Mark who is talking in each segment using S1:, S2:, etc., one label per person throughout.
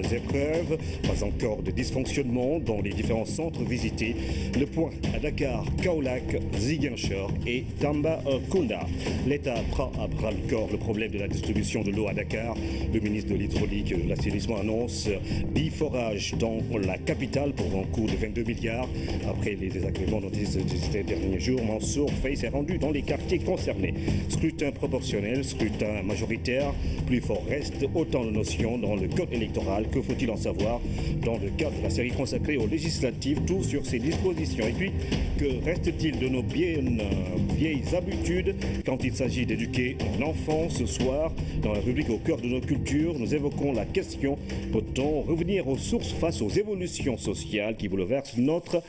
S1: des épreuves, pas encore de dysfonctionnement dans les différents centres visités. Le point à Dakar, Kaolack, Ziguinchor et Tambacounda. L'État prend à bras le corps le problème de la distribution de l'eau à Dakar. Le ministre de l'Hydraulique et de l'Assainissement annonce 10 forages dans la capitale pour un coût de 22 milliards. Après les désagréments notices ces derniers jours, Mansour Faye s'est rendu dans les quartiers concernés. Scrutin proportionnel, scrutin majoritaire, plus fort reste, autant de notions dans le code électoral. Que faut-il en savoir dans le cadre de la série consacrée aux législatives, tout sur ces dispositions. Et puis, que reste-t-il de nos vieilles habitudes quand il s'agit d'éduquer un enfant? Ce soir, dans la rubrique Au cœur de nos cultures, nous évoquons la question: peut-on revenir aux sources face aux évolutions sociales qui bouleversent notre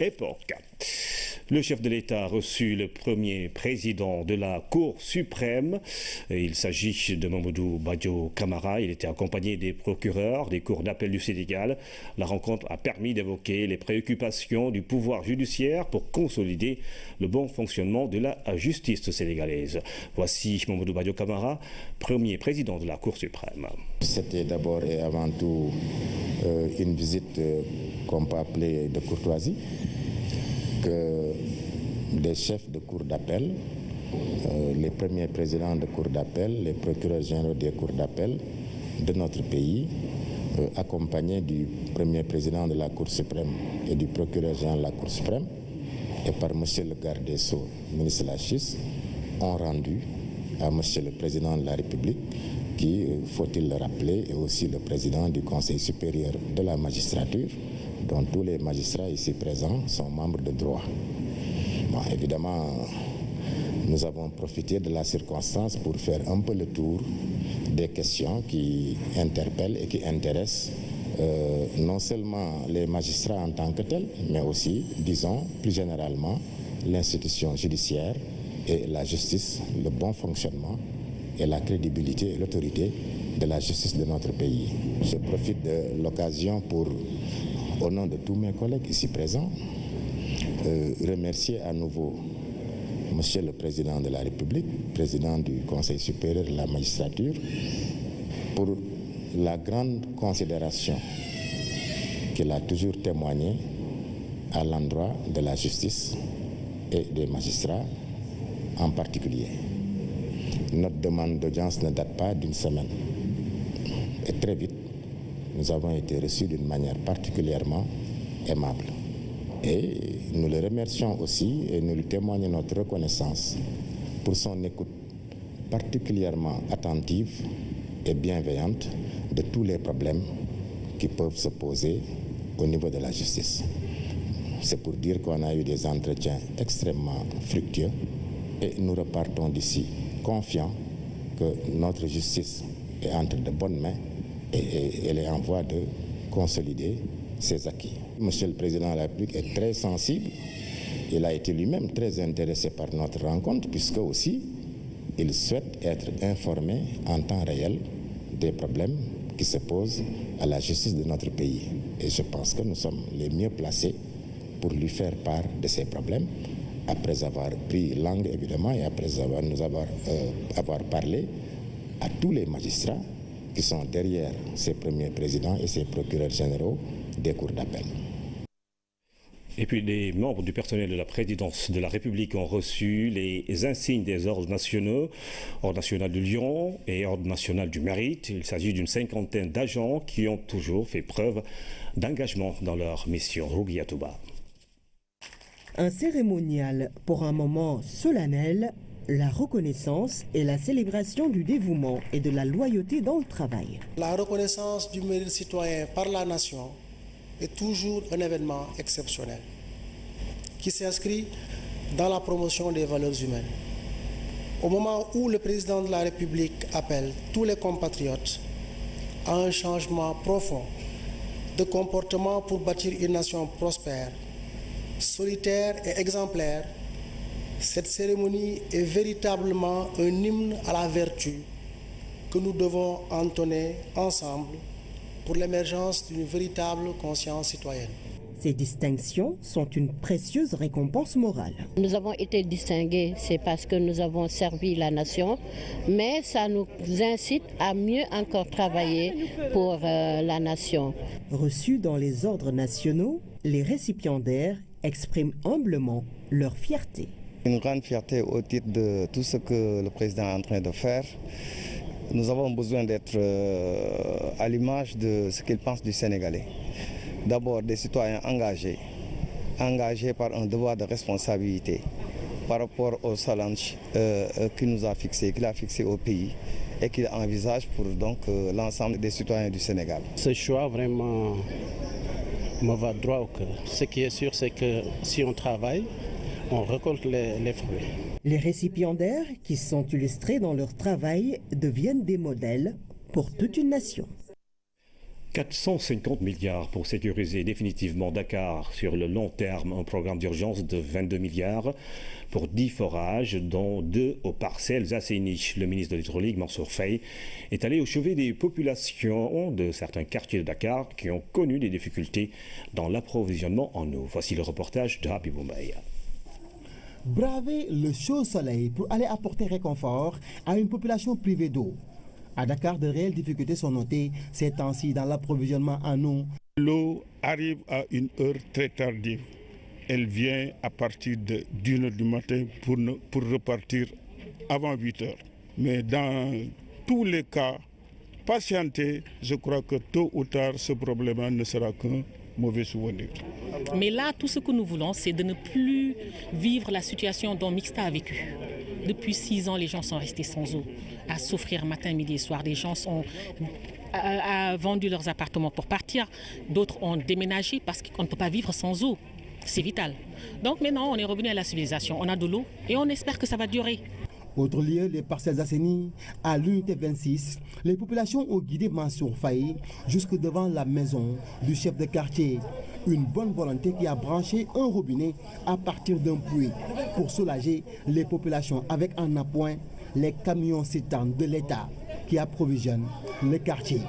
S1: époque? Le chef de l'État a reçu le premier président de la Cour suprême. Il s'agit de Mamadou Badio Camara. Il était accompagné des procureurs des cours d'appel du Sénégal. La rencontre a permis d'évoquer les préoccupations du pouvoir judiciaire pour consolider le bon fonctionnement de la justice sénégalaise. Voici Mamadou Badio Camara, premier président de la Cour suprême.
S2: C'était d'abord et avant tout une visite qu'on peut appeler de courtoisie, que des chefs de cour d'appel, les premiers présidents de cour d'appel, les procureurs généraux des cours d'appel de notre pays, accompagnés du premier président de la Cour suprême et du procureur général de la Cour suprême, et par monsieur le garde des Sceaux, ministre de la Justice, ont rendu à monsieur le président de la République, qui, faut-il le rappeler, est aussi le président du Conseil supérieur de la magistrature, dont tous les magistrats ici présents sont membres de droit. Bon, évidemment, nous avons profité de la circonstance pour faire un peu le tour des questions qui interpellent et qui intéressent non seulement les magistrats en tant que tels, mais aussi, disons, plus généralement, l'institution judiciaire et la justice, le bon fonctionnement et la crédibilité et l'autorité de la justice de notre pays. Je profite de l'occasion pour, au nom de tous mes collègues ici présents, remercier à nouveau Monsieur le Président de la République, Président du Conseil supérieur de la magistrature, pour la grande considération qu'il a toujours témoignée à l'endroit de la justice et des magistrats en particulier. Notre demande d'audience ne date pas d'une semaine. Et très vite, nous avons été reçus d'une manière particulièrement aimable. Et nous le remercions aussi et nous lui témoignons notre reconnaissance pour son écoute particulièrement attentive et bienveillante de tous les problèmes qui peuvent se poser au niveau de la justice. C'est pour dire qu'on a eu des entretiens extrêmement fructueux et nous repartons d'ici confiants que notre justice est entre de bonnes mains et elle est en voie de consolider ses acquis. Monsieur le Président de la République est très sensible. Il a été lui-même très intéressé par notre rencontre puisque aussi il souhaite être informé en temps réel des problèmes qui se posent à la justice de notre pays. Et je pense que nous sommes les mieux placés pour lui faire part de ces problèmes, après avoir pris langue évidemment et après avoir parlé à tous les magistrats qui sont derrière ces premiers présidents et ces procureurs généraux des cours d'appel.
S1: Et puis les membres du personnel de la présidence de la République ont reçu les insignes des ordres nationaux, Ordre national du Lion et Ordre national du Mérite. Il s'agit d'une cinquantaine d'agents qui ont toujours fait preuve d'engagement dans leur mission. Rougui Atouba.
S3: Un cérémonial pour un moment solennel, la reconnaissance et la célébration du dévouement et de la loyauté dans le travail.
S4: La reconnaissance du mérite citoyen par la nation est toujours un événement exceptionnel qui s'inscrit dans la promotion des valeurs humaines. Au moment où le président de la République appelle tous les compatriotes à un changement profond de comportement pour bâtir une nation prospère, solitaire et exemplaire, cette cérémonie est véritablement un hymne à la vertu que nous devons entonner ensemble pour l'émergence d'une véritable conscience citoyenne.
S3: Ces distinctions sont une précieuse récompense morale.
S5: Nous avons été distingués, c'est parce que nous avons servi la nation, mais ça nous incite à mieux encore travailler pour la nation.
S3: Reçus dans les ordres nationaux, les récipiendaires expriment humblement leur fierté.
S6: Une grande fierté au titre de tout ce que le président est en train de faire. Nous avons besoin d'être à l'image de ce qu'il pense du Sénégalais. D'abord des citoyens engagés par un devoir de responsabilité par rapport au challenge qu'il nous a fixé, qu'il a fixé au pays et qu'il envisage pour donc l'ensemble des citoyens du Sénégal.
S7: Ce choix vraiment me va droit au cœur. Ce qui est sûr, c'est que si on travaille, on récolte les fruits.
S3: Les récipiendaires qui sont illustrés dans leur travail deviennent des modèles pour toute une nation.
S1: 450 milliards pour sécuriser définitivement Dakar sur le long terme, un programme d'urgence de 22 milliards pour 10 forages, dont 2 aux parcelles assainies. Le ministre de l'Hydraulique, Mansour Faye, est allé au chevet des populations de certains quartiers de Dakar qui ont connu des difficultés dans l'approvisionnement en eau. Voici le reportage de Habib Boumbaye.
S8: Braver le chaud soleil pour aller apporter réconfort à une population privée d'eau. À Dakar, de réelles difficultés sont notées ces temps-ci dans l'approvisionnement en eau.
S9: L'eau arrive à une heure très tardive. Elle vient à partir de 1h du matin pour repartir avant 8h. Mais dans tous les cas, patienter, je crois que tôt ou tard, ce problème ne sera qu'un mauvais souvenir.
S10: Mais là, tout ce que nous voulons, c'est de ne plus vivre la situation dont Mixta a vécu. Depuis 6 ans, les gens sont restés sans eau, à souffrir matin, midi et soir. Des gens ont vendu leurs appartements pour partir. D'autres ont déménagé parce qu'on ne peut pas vivre sans eau. C'est vital. Donc maintenant, on est revenu à la civilisation. On a de l'eau et on espère que ça va durer.
S8: Autre lieu, les parcelles assainies, à l'unité 26, les populations ont guidé Mansour Faye jusque devant la maison du chef de quartier. Une bonne volonté qui a branché un robinet à partir d'un puits pour soulager les populations avec en appoint les camions citernes de l'État qui approvisionnent le quartier.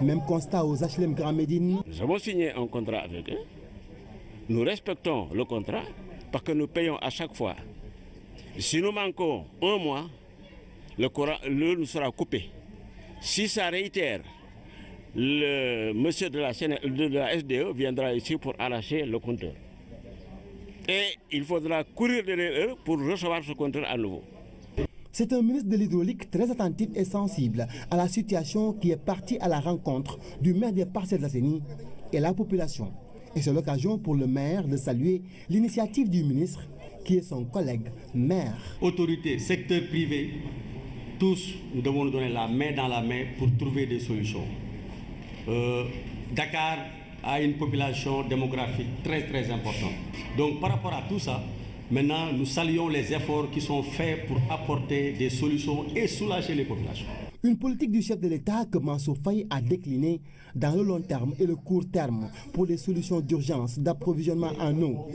S8: Même constat aux HLM Grand Médine.
S11: Nous avons signé un contrat avec eux. Nous respectons le contrat parce que nous payons à chaque fois. Si nous manquons un mois, l'eau nous sera coupé. Si ça réitère, le monsieur de la SDE viendra ici pour arracher le compteur. Et il faudra courir derrière eux pour recevoir ce compteur à nouveau.
S8: C'est un ministre de l'Hydraulique très attentif et sensible à la situation qui est parti à la rencontre du maire des Parcelles Assainies et la population. Et c'est l'occasion pour le maire de saluer l'initiative du ministre qui est son collègue maire.
S12: Autorités, secteur privé, tous nous devons nous donner la main dans la main pour trouver des solutions. Dakar a une population démographique très importante. Donc par rapport à tout ça, maintenant nous saluons les efforts qui sont faits pour apporter des solutions et soulager les populations.
S8: Une politique du chef de l'État que Mansour Faye a déclinée dans le long terme et le court terme pour des solutions d'urgence d'approvisionnement en eau.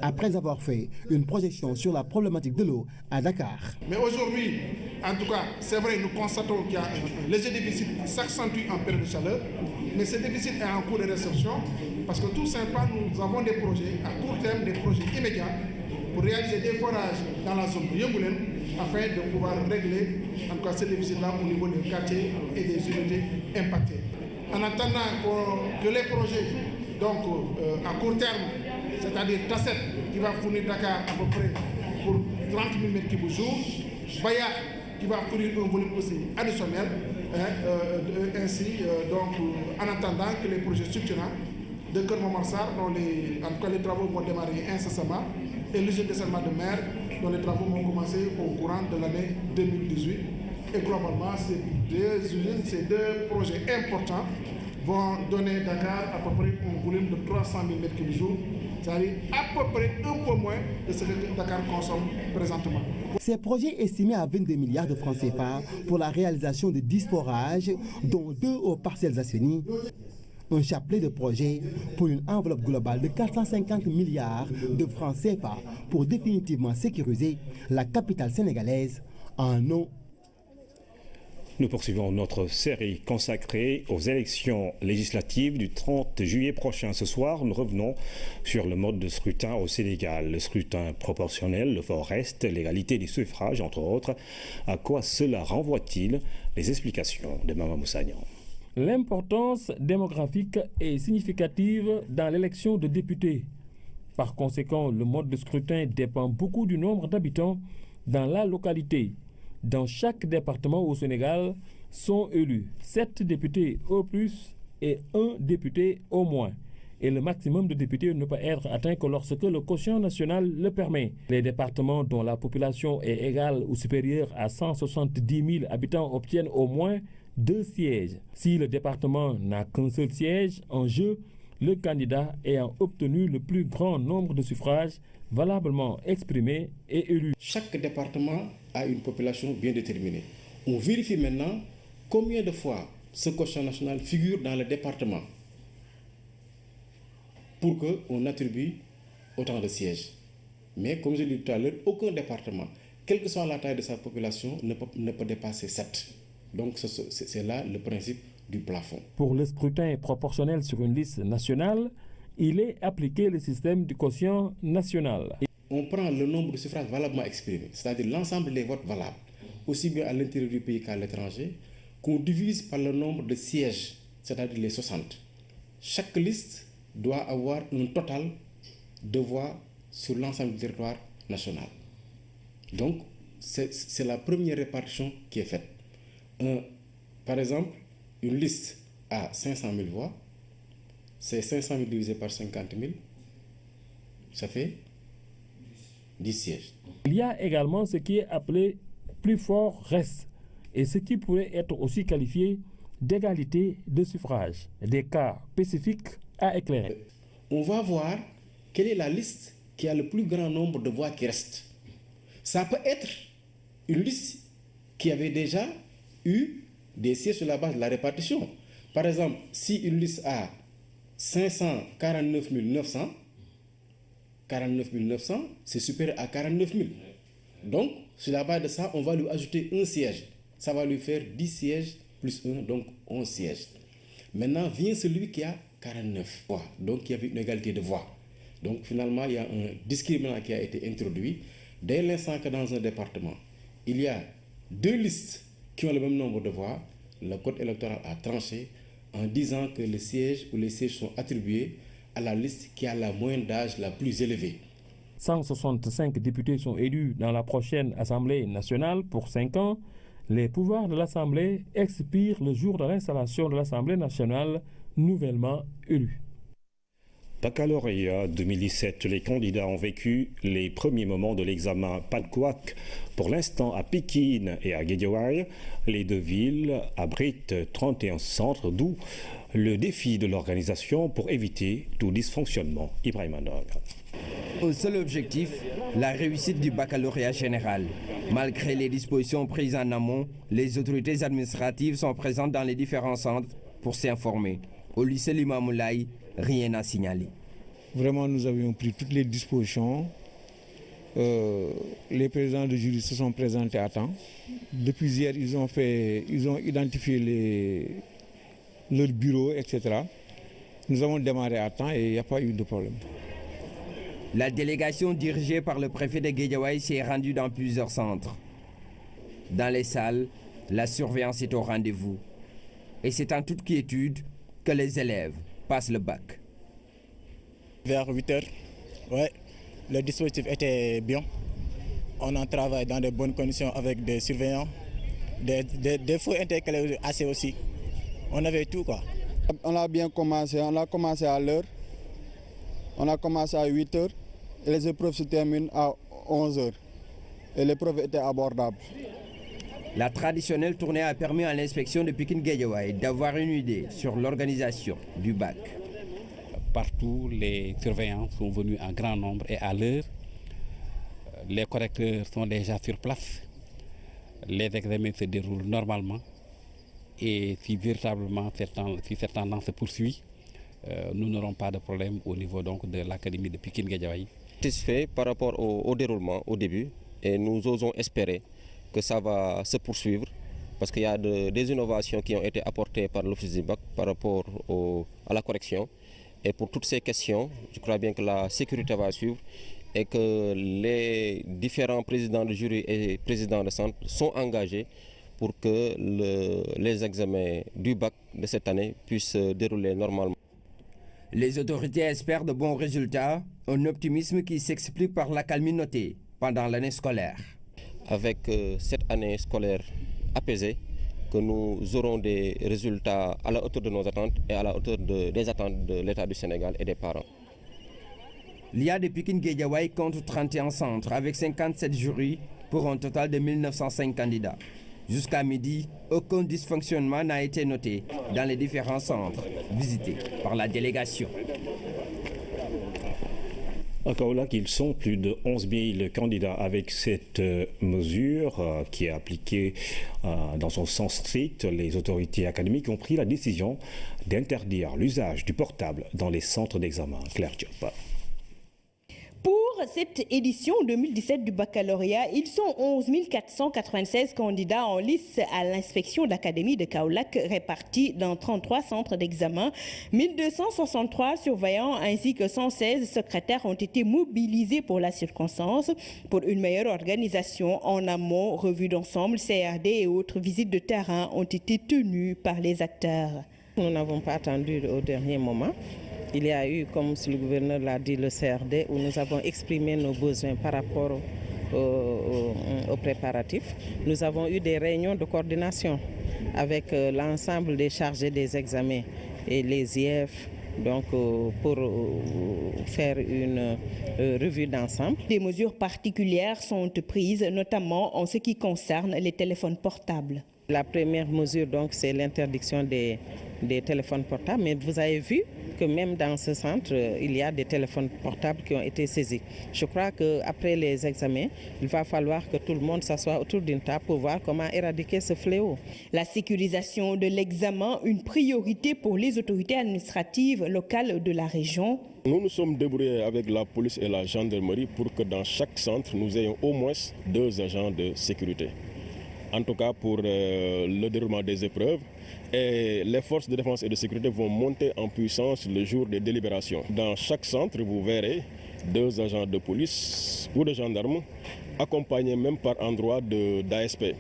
S8: Après avoir fait une projection sur la problématique de l'eau à Dakar.
S13: Mais aujourd'hui, en tout cas, c'est vrai, nous constatons qu'il y a un léger déficit qui s'accentue en période de chaleur, mais ce déficit est en cours de résorption parce que tout simplement, nous avons des projets à court terme, des projets immédiats pour réaliser des forages dans la zone de Yongoulen afin de pouvoir régler en tout cas ce déficit-là au niveau des quartiers et des unités impactées. En attendant que les projets donc, à court terme, c'est-à-dire Tasset qui va fournir Dakar à peu près pour 30 000 m3 jour, Bayard qui va fournir un volume aussi additionnel, ainsi donc en attendant que les projets structurants de Kermamarsar, dont en tout cas les travaux vont démarrer incessamment, et l'usine de dessalement de mer, dont les travaux vont commencer au courant de l'année 2018. Et globalement, ces deux usines, ces deux projets importants vont donner Dakar à peu près un volume de 300 000 m3 jour, c'est-à-dire à peu près un peu moins de ce que Dakar consomme présentement.
S8: Ces projets estimés à 22 milliards de francs CFA pour la réalisation de 10 forages, dont 2 aux parcelles assainies. Un chapelet de projets pour une enveloppe globale de 450 milliards de francs CFA pour définitivement sécuriser la capitale sénégalaise en eau.
S1: Nous poursuivons notre série consacrée aux élections législatives du 30 juillet prochain. Ce soir, nous revenons sur le mode de scrutin au Sénégal. Le scrutin proportionnel, le fort reste, l'égalité des suffrages, entre autres. À quoi cela renvoie-t-il? Les explications de Mama Moussagnan.
S14: L'importance démographique est significative dans l'élection de députés. Par conséquent, le mode de scrutin dépend beaucoup du nombre d'habitants dans la localité. Dans chaque département au Sénégal sont élus 7 députés au plus et 1 député au moins. Et le maximum de députés ne peut être atteint que lorsque le quotient national le permet. Les départements dont la population est égale ou supérieure à 170 000 habitants obtiennent au moins 2 sièges. Si le département n'a qu'un seul siège en jeu, le candidat ayant obtenu le plus grand nombre de suffrages valablement exprimés est élu.
S15: Chaque département a une population bien déterminée. On vérifie maintenant combien de fois ce quotient national figure dans le département pour qu'on attribue autant de sièges. Mais comme je l'ai dit tout à l'heure, aucun département, quelle que soit la taille de sa population, ne peut dépasser 7. Donc c'est là le principe du plafond.
S14: Pour le scrutin proportionnel sur une liste nationale, il est appliqué le système du quotient national.
S15: On prend le nombre de suffrages valablement exprimés, c'est-à-dire l'ensemble des votes valables, aussi bien à l'intérieur du pays qu'à l'étranger, qu'on divise par le nombre de sièges, c'est-à-dire les 60. Chaque liste doit avoir un total de voix sur l'ensemble du territoire national. Donc, c'est la première répartition qui est faite. Par exemple, une liste a 500 000 voix, c'est 500 000 divisé par 50 000, ça fait 10 sièges.
S14: Il y a également ce qui est appelé plus fort reste et ce qui pourrait être aussi qualifié d'égalité de suffrage, des cas spécifiques à éclairer.
S15: On va voir quelle est la liste qui a le plus grand nombre de voix qui restent. Ça peut être une liste qui avait déjà eu des sièges sur la base de la répartition. Par exemple, si une liste a 549 900, 49 900, c'est supérieur à 49 000. Donc, sur la base de ça, on va lui ajouter un siège. Ça va lui faire 10 sièges plus 1, donc 11 sièges. Maintenant, vient celui qui a 49 voix, donc il y avait une égalité de voix. Donc, finalement, il y a un discriminant qui a été introduit. Dès l'instant que dans un département, il y a 2 listes qui ont le même nombre de voix, le code électoral a tranché en disant que les sièges ou les sièges sont attribués à la liste qui a la moyenne d'âge la plus élevée.
S14: 165 députés sont élus dans la prochaine Assemblée nationale pour 5 ans. Les pouvoirs de l'Assemblée expirent le jour de l'installation de l'Assemblée nationale nouvellement élue.
S1: Baccalauréat 2017, les candidats ont vécu les premiers moments de l'examen PADCOAC. Pour l'instant, à Pékin et à Guédiawaye, les deux villes abritent 31 centres, d'où le défi de l'organisation pour éviter tout dysfonctionnement. Ibrahim Andog.
S16: Au seul objectif, la réussite du baccalauréat général. Malgré les dispositions prises en amont, les autorités administratives sont présentes dans les différents centres pour s'informer. Au lycée Limamoulaye, rien à signaler.
S17: Vraiment, nous avions pris toutes les dispositions. Les présidents de jury se sont présentés à temps. Depuis hier, ils ont identifié leur bureau, etc. Nous avons démarré à temps et il n'y a pas eu de problème.
S16: La délégation dirigée par le préfet de Guédiawaye s'est rendue dans plusieurs centres. Dans les salles, la surveillance est au rendez-vous. Et c'est en toute quiétude que les élèves passent le bac.
S18: Vers 8 h, ouais, le dispositif était bien. On en travaille dans de bonnes conditions avec des surveillants, des feux intellectuels assez aussi. On avait tout quoi.
S19: On a bien commencé, on a commencé à l'heure. On a commencé à 8 h et les épreuves se terminent à 11 h. Et l'épreuve était abordable.
S16: La traditionnelle tournée a permis à l'inspection de Pékin-Guédiawaye d'avoir une idée sur l'organisation du bac.
S20: Partout, les surveillants sont venus en grand nombre et à l'heure. Les correcteurs sont déjà sur place. Les examens se déroulent normalement. Et si véritablement cette tendance se poursuit, nous n'aurons pas de problème au niveau donc de l'académie de Pékin-Guédiawaye.
S21: Satisfait par rapport au déroulement au début et nous osons espérer que ça va se poursuivre parce qu'il y a des innovations qui ont été apportées par l'Office du bac par rapport à la correction. Et pour toutes ces questions, je crois bien que la sécurité va suivre et que les différents présidents de jury et présidents de centre sont engagés pour que les examens du bac de cette année puissent se dérouler normalement.
S16: Les autorités espèrent de bons résultats, un optimisme qui s'explique par l'accalmie notée pendant l'année scolaire.
S21: Avec cette année scolaire apaisée, que nous aurons des résultats à la hauteur de nos attentes et à la hauteur des attentes de l'État du Sénégal et des parents.
S16: L'IA de Pikine-Guédiawaye compte 31 centres avec 57 jurys pour un total de 1905 candidats. Jusqu'à midi, aucun dysfonctionnement n'a été noté dans les différents centres visités par la délégation.
S1: À Kaolack, ils sont plus de 11 000 candidats. Avec cette mesure qui est appliquée dans son sens strict, les autorités académiques ont pris la décision d'interdire l'usage du portable dans les centres d'examen. Claire Diop.
S22: Pour cette édition 2017 du baccalauréat, ils sont 11 496 candidats en lice à l'inspection d'académie de Kaolack répartis dans 33 centres d'examen. 1263 surveillants ainsi que 116 secrétaires ont été mobilisés pour la circonstance. Pour une meilleure organisation en amont, revue d'ensemble, CRD et autres visites de terrain ont été tenues par les acteurs.
S23: Nous n'avons pas attendu au dernier moment. Il y a eu, comme le gouverneur l'a dit, le CRD, où nous avons exprimé nos besoins par rapport aux préparatifs. Nous avons eu des réunions de coordination avec l'ensemble des chargés des examens et les IF, donc pour faire une revue d'ensemble.
S22: Des mesures particulières sont prises, notamment en ce qui concerne les téléphones portables.
S23: La première mesure, donc, c'est l'interdiction des téléphones portables. Mais vous avez vu que même dans ce centre, il y a des téléphones portables qui ont été saisis. Je crois qu'après les examens, il va falloir que tout le monde s'assoie autour d'une table pour voir comment éradiquer ce fléau.
S22: La sécurisation de l'examen, une priorité pour les autorités administratives locales de la région.
S24: Nous nous sommes débrouillés avec la police et la gendarmerie pour que dans chaque centre, nous ayons au moins 2 agents de sécurité. En tout cas pour le déroulement des épreuves. Et les forces de défense et de sécurité vont monter en puissance le jour des délibérations. Dans chaque centre, vous verrez 2 agents de police ou de gendarmes, accompagnés même par endroit d'ASP.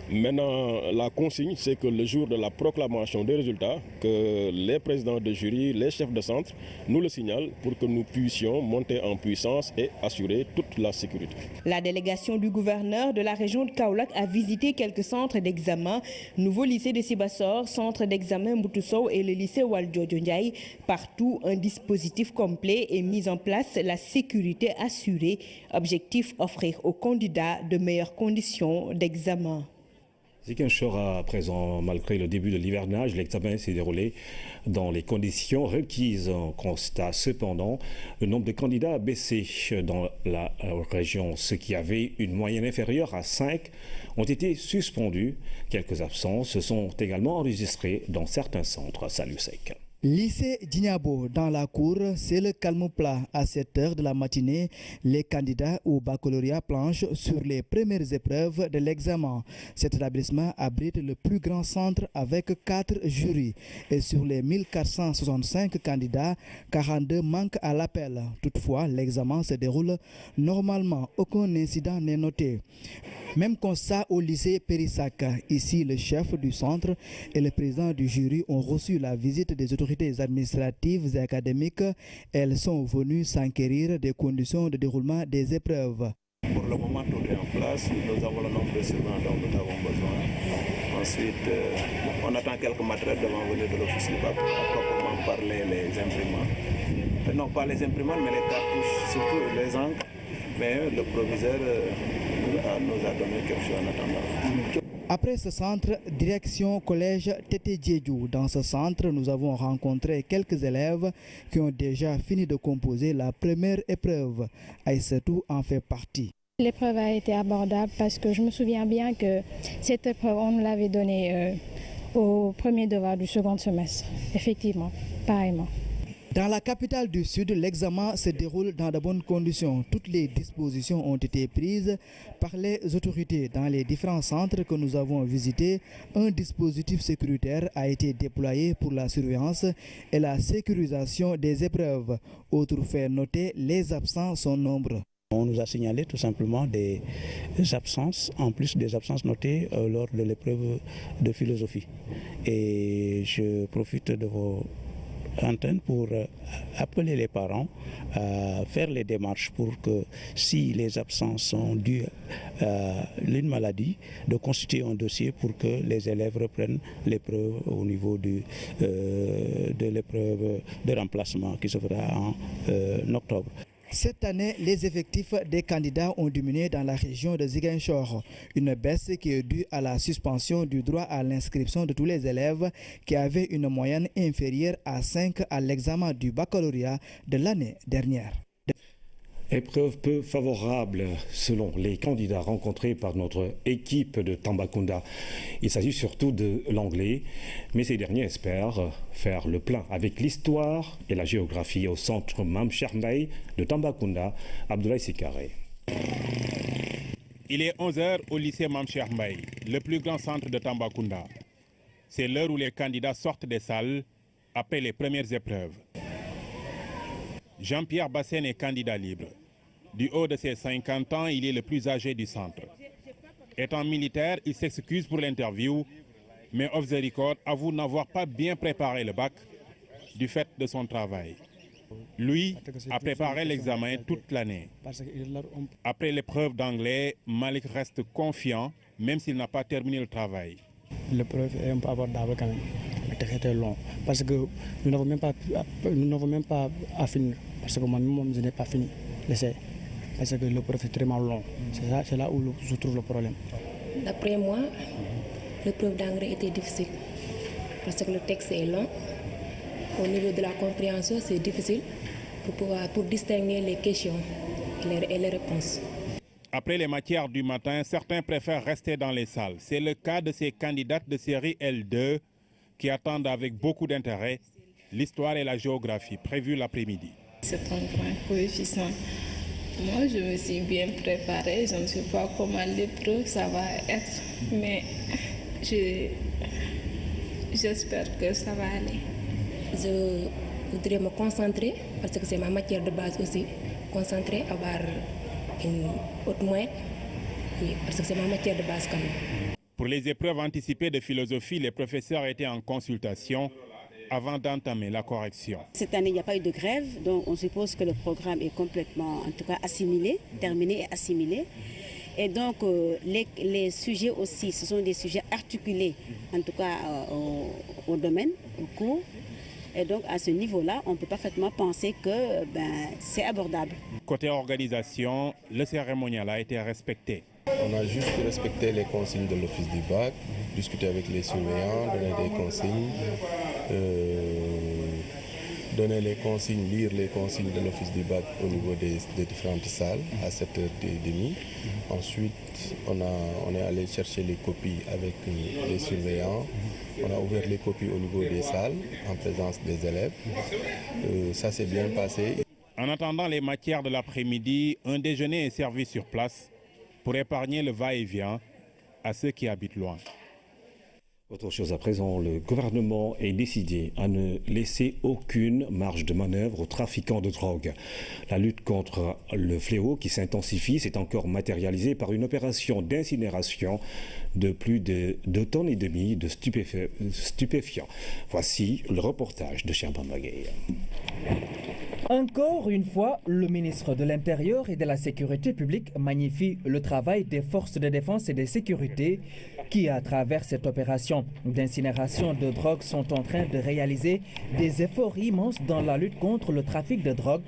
S24: Maintenant, la consigne, c'est que le jour de la proclamation des résultats, que les présidents de jury, les chefs de centre nous le signalent pour que nous puissions monter en puissance et assurer toute la sécurité.
S22: La délégation du gouverneur de la région de Kaolack a visité quelques centres d'examen, nouveau lycée de Sibassor, centre d'examen Mboutoussaou et le lycée Waldjojo Ndiaye. Partout, un dispositif complet est mis en place, la sécurité assurée. Objectif, offrir aux candidats de meilleures conditions d'examen.
S1: Ziguinchor à présent, malgré le début de l'hivernage, l'examen s'est déroulé dans les conditions requises. On constate cependant le nombre de candidats a baissé dans la région. Ceux qui avaient une moyenne inférieure à 5 ont été suspendus. Quelques absences se sont également enregistrées dans certains centres. Salut Sec.
S25: Lycée Djignabo, dans la cour, c'est le calme plat. À 7 heures de la matinée, les candidats au baccalauréat planchent sur les premières épreuves de l'examen. Cet établissement abrite le plus grand centre avec 4 jurys. Et sur les 1465 candidats, 42 manquent à l'appel. Toutefois, l'examen se déroule normalement. Aucun incident n'est noté. Même constat au lycée Périssac. Ici, le chef du centre et le président du jury ont reçu la visite des autorités administratives et académiques. Elles sont venues s'enquérir des conditions de déroulement des épreuves.
S26: Pour le moment, tout est en place. Nous avons le nombre de surveillants dont nous avons besoin. Ensuite, on attend quelques matériels devant venir de l'office du bac, à proprement parler les imprimantes. Non, pas les imprimantes, mais les cartouches, surtout les encres. Mais le proviseur nous a donné quelque chose en attendant.
S25: Après ce centre, direction collège Tété Diédiou. Dans ce centre, nous avons rencontré quelques élèves qui ont déjà fini de composer la première épreuve. Aïssatou en fait partie.
S27: L'épreuve a été abordable parce que je me souviens bien que cette épreuve, on nous l'avait donnée au premier devoir du second semestre. Effectivement, pareillement.
S25: Dans la capitale du Sud, l'examen se déroule dans de bonnes conditions. Toutes les dispositions ont été prises par les autorités. Dans les différents centres que nous avons visités, un dispositif sécuritaire a été déployé pour la surveillance et la sécurisation des épreuves. Autre fait noté, les absents sont nombreux.
S2: On nous a signalé tout simplement des absences, en plus des absences notées lors de l'épreuve de philosophie. Et je profite de vos antenne pour appeler les parents à faire les démarches pour que si les absences sont dues à une maladie, de constituer un dossier pour que les élèves reprennent l'épreuve au niveau de l'épreuve de remplacement qui se fera en octobre.
S25: Cette année, les effectifs des candidats ont diminué dans la région de Ziguinchor. Une baisse qui est due à la suspension du droit à l'inscription de tous les élèves qui avaient une moyenne inférieure à 5 à l'examen du baccalauréat de l'année dernière.
S1: Épreuve peu favorable selon les candidats rencontrés par notre équipe de Tambacounda. Il s'agit surtout de l'anglais, mais ces derniers espèrent faire le plein avec l'histoire et la géographie au centre Mame Cheikh Mbaye de Tambacounda, Abdoulaye Sikaré.
S3: Il est 11h au lycée Mame Cheikh Mbaye, le plus grand centre de Tambacounda. C'est l'heure où les candidats sortent des salles après les premières épreuves. Jean-Pierre Bassène est candidat libre. Du haut de ses 50 ans, il est le plus âgé du centre. Étant militaire, il s'excuse pour l'interview, mais off the record avoue n'avoir pas bien préparé le bac du fait de son travail. Lui a préparé l'examen toute l'année. Après l'épreuve d'anglais, Malik reste confiant, même s'il n'a pas terminé le travail.
S4: L'épreuve est un peu abordable quand même. C'était long parce que nous n'avons même pas à finir parce que moi-même je n'ai pas fini l'essai parce que l'épreuve est très long. C'est là où je trouve le problème.
S5: D'après moi, l'épreuve d'anglais était difficile parce que le texte est long. Au niveau de la compréhension, c'est difficile pour distinguer les questions et les réponses.
S3: Après les matières du matin, certains préfèrent rester dans les salles. C'est le cas de ces candidates de série L2 qui attendent avec beaucoup d'intérêt l'histoire et la géographie prévues l'après-midi.
S6: C'est un grand coefficient. Moi, je me suis bien préparée. Je ne sais pas comment l'épreuve ça va être, mais j'espère que ça va aller.
S5: Je voudrais me concentrer parce que c'est ma matière de base aussi. Concentrer, avoir une haute moyenne, parce que c'est ma matière de base quand même.
S3: Pour les épreuves anticipées de philosophie, les professeurs étaient en consultation avant d'entamer la correction.
S7: Cette année, il n'y a pas eu de grève, donc on suppose que le programme est complètement, en tout cas, assimilé, terminé et assimilé. Et donc, les sujets aussi, ce sont des sujets articulés, en tout cas, au domaine, au cours. Et donc, à ce niveau-là, on peut parfaitement penser que c'est abordable.
S3: Côté organisation, le cérémonial a été respecté.
S9: On a juste respecté les consignes de l'office du bac, discuté avec les surveillants, donner les consignes, lire les consignes de l'office du bac au niveau des différentes salles à 7h30. Ensuite, on est allé chercher les copies avec les surveillants. On a ouvert les copies au niveau des salles en présence des élèves. Ça s'est bien passé.
S3: En attendant les matières de l'après-midi, un déjeuner est servi sur place pour épargner le va-et-vient à ceux qui habitent loin.
S1: Autre chose à présent, le gouvernement est décidé à ne laisser aucune marge de manœuvre aux trafiquants de drogue. La lutte contre le fléau qui s'intensifie s'est encore matérialisée par une opération d'incinération de plus de 2,5 tonnes de stupéfiants. Voici le reportage de Sherban Magaye.
S28: Encore une fois, le ministre de l'Intérieur et de la Sécurité publique magnifie le travail des forces de défense et de sécurité qui, à travers cette opération d'incinération de drogue, sont en train de réaliser des efforts immenses dans la lutte contre le trafic de drogue.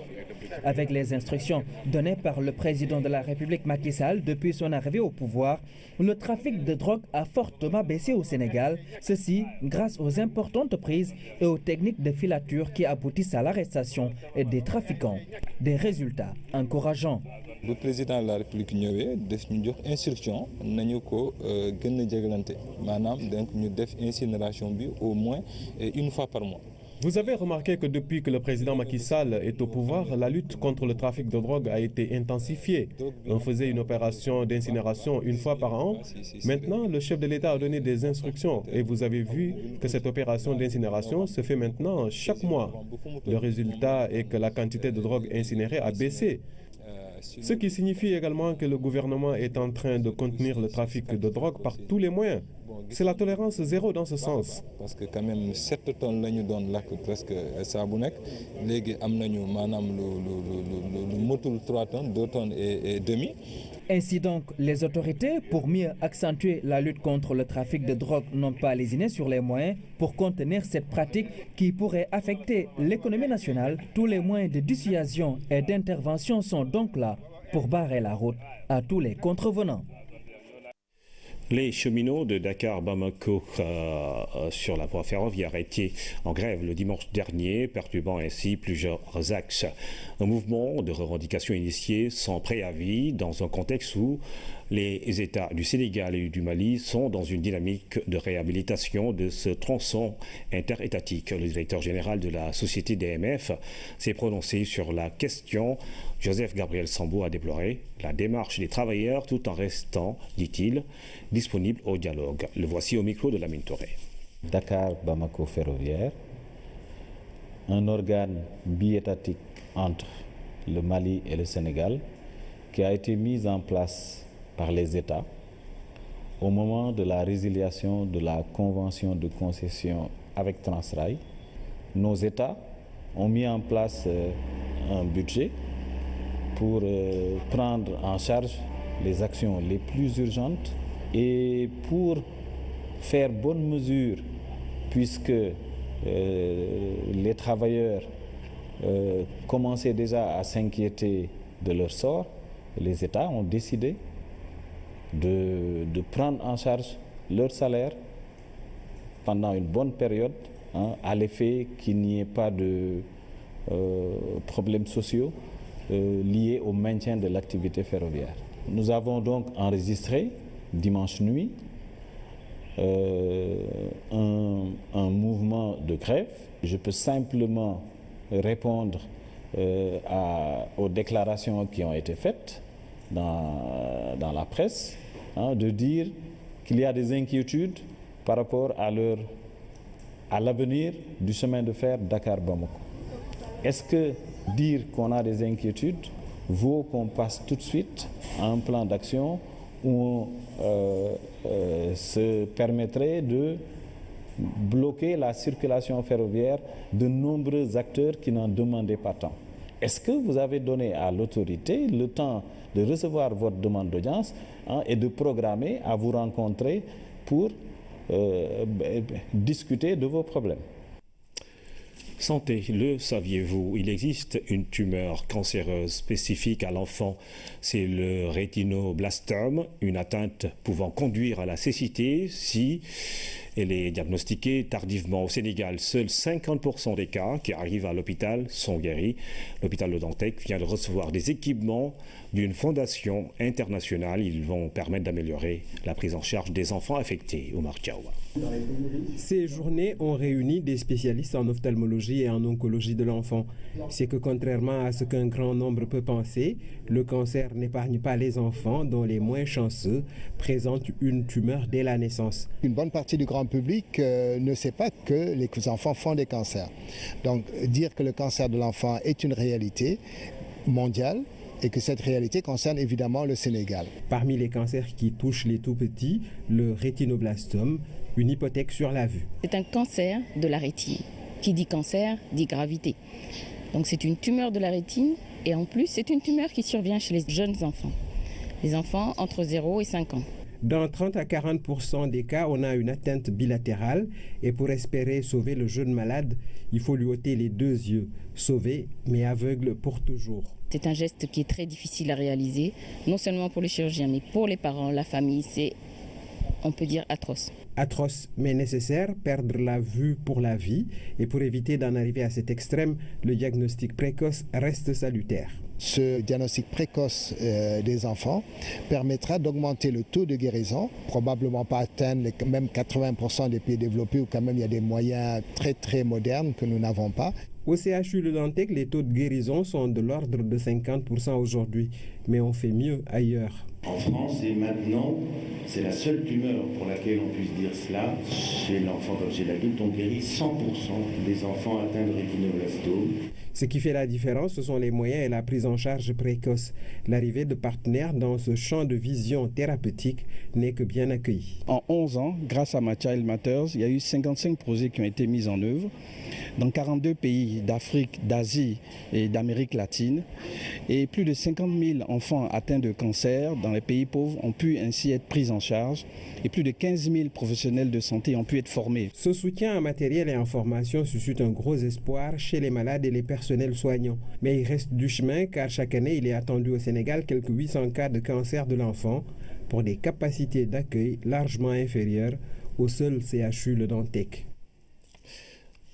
S28: Avec les instructions données par le président de la République Macky Sall depuis son arrivée au pouvoir, le trafic de drogue a fortement baissé au Sénégal. Ceci grâce aux importantes prises et aux techniques de filature qui aboutissent à l'arrestation des trafiquants. Des résultats encourageants.
S29: Le président de la République ñëwee def ñu jox instruction nañu ko gën a jégalante maanaam donc ñu def incinération bi au moins une fois par mois
S8: Vous avez remarqué que depuis que le président Macky Sall est au pouvoir, la lutte contre le trafic de drogue a été intensifiée. On faisait une opération d'incinération une fois par an. Maintenant, le chef de l'État a donné des instructions et vous avez vu que cette opération d'incinération se fait maintenant chaque mois. Le résultat est que la quantité de drogue incinérée a baissé. Ce qui signifie également que le gouvernement est en train de contenir le trafic de drogue par tous les moyens. C'est la tolérance zéro dans ce sens.
S29: Parce que quand même 7 tonnes la ñu doon lakk presque saa bu nekk léegi am nañu maanaam lu motul 3 tonnes 2 tonnes et demi.
S28: Ainsi donc, les autorités, pour mieux accentuer la lutte contre le trafic de drogue, n'ont pas lésiné sur les moyens pour contenir cette pratique qui pourrait affecter l'économie nationale. Tous les moyens de dissuasion et d'intervention sont donc là pour barrer la route à tous les contrevenants.
S1: Les cheminots de Dakar-Bamako sur la voie ferroviaire étaient en grève le dimanche dernier, perturbant ainsi plusieurs axes. Un mouvement de revendication initié sans préavis dans un contexte où les États du Sénégal et du Mali sont dans une dynamique de réhabilitation de ce tronçon interétatique. Le directeur général de la société DMF s'est prononcé sur la question. Joseph Gabriel Sambou a déploré la démarche des travailleurs tout en restant, dit-il, disponible au dialogue. Le voici au micro de Lamine Touré.
S10: Dakar-Bamako ferroviaire, un organe biétatique entre le Mali et le Sénégal qui a été mis en place par les États au moment de la résiliation de la convention de concession avec Transrail. Nos États ont mis en place un budget pour prendre en charge les actions les plus urgentes et pour faire bonne mesure, puisque les travailleurs commençaient déjà à s'inquiéter de leur sort, les États ont décidé de prendre en charge leur salaire pendant une bonne période, à l'effet qu'il n'y ait pas de problèmes sociaux liés au maintien de l'activité ferroviaire. Nous avons donc enregistré dimanche nuit un mouvement de grève. Je peux simplement répondre aux déclarations qui ont été faites dans la presse, de dire qu'il y a des inquiétudes par rapport à l'avenir du chemin de fer Dakar-Bamako. Est-ce que dire qu'on a des inquiétudes vaut qu'on passe tout de suite à un plan d'action où on se permettrait de bloquer la circulation ferroviaire de nombreux acteurs qui n'en demandaient pas tant? Est-ce que vous avez donné à l'autorité le temps de recevoir votre demande d'audience et de programmer à vous rencontrer pour discuter de vos problèmes?
S1: Santé, le saviez-vous? Il existe une tumeur cancéreuse spécifique à l'enfant. C'est le rétinoblastome, une atteinte pouvant conduire à la cécité si elle est diagnostiquée tardivement. Au Sénégal, seuls 50% des cas qui arrivent à l'hôpital sont guéris. L'hôpital Le Dantec vient de recevoir des équipements d'une fondation internationale. Ils vont permettre d'améliorer la prise en charge des enfants affectés. Omar Diawa.
S11: Ces journées ont réuni des spécialistes en ophtalmologie et en oncologie de l'enfant. C'est que contrairement à ce qu'un grand nombre peut penser, le cancer n'épargne pas les enfants dont les moins chanceux présentent une tumeur dès la naissance.
S12: Une bonne partie du grand public ne sait pas que les enfants font des cancers. Donc dire que le cancer de l'enfant est une réalité mondiale et que cette réalité concerne évidemment le Sénégal.
S11: Parmi les cancers qui touchent les tout-petits, le rétinoblastome, une hypothèque sur la vue.
S13: C'est un cancer de la rétine. Qui dit cancer, dit gravité. Donc c'est une tumeur de la rétine et en plus c'est une tumeur qui survient chez les jeunes enfants. Les enfants entre 0 et 5 ans.
S11: Dans 30 à 40% des cas, on a une atteinte bilatérale et pour espérer sauver le jeune malade, il faut lui ôter les 2 yeux. Sauvé, mais aveugle pour toujours.
S13: C'est un geste qui est très difficile à réaliser, non seulement pour les chirurgiens, mais pour les parents, la famille. C'est on peut dire atroce.
S11: Atroce mais nécessaire, perdre la vue pour la vie. Et pour éviter d'en arriver à cet extrême, le diagnostic précoce reste salutaire.
S12: Ce diagnostic précoce des enfants permettra d'augmenter le taux de guérison, probablement pas atteindre même 80% des pays développés où quand même il y a des moyens très très modernes que nous n'avons pas.
S11: Au CHU Le Dantec, les taux de guérison sont de l'ordre de 50% aujourd'hui, mais on fait mieux ailleurs.
S14: En France, et maintenant, c'est la seule tumeur pour laquelle on puisse dire cela. Chez l'enfant comme chez l'adulte, on guérit 100% des enfants atteints de rétinoblastome.
S11: Ce qui fait la différence, ce sont les moyens et la prise en charge précoce. L'arrivée de partenaires dans ce champ de vision thérapeutique n'est que bien accueillie.
S2: En 11 ans, grâce à My Child Matters, il y a eu 55 projets qui ont été mis en œuvre dans 42 pays d'Afrique, d'Asie et d'Amérique latine. Et plus de 50 000 enfants atteints de cancer dans les pays pauvres ont pu ainsi être pris en charge et plus de 15 000 professionnels de santé ont pu être formés.
S11: Ce soutien en matériel et en formation suscite un gros espoir chez les malades et les personnels soignants. Mais il reste du chemin car chaque année il est attendu au Sénégal quelques 800 cas de cancer de l'enfant pour des capacités d'accueil largement inférieures au seul CHU Le Dantec.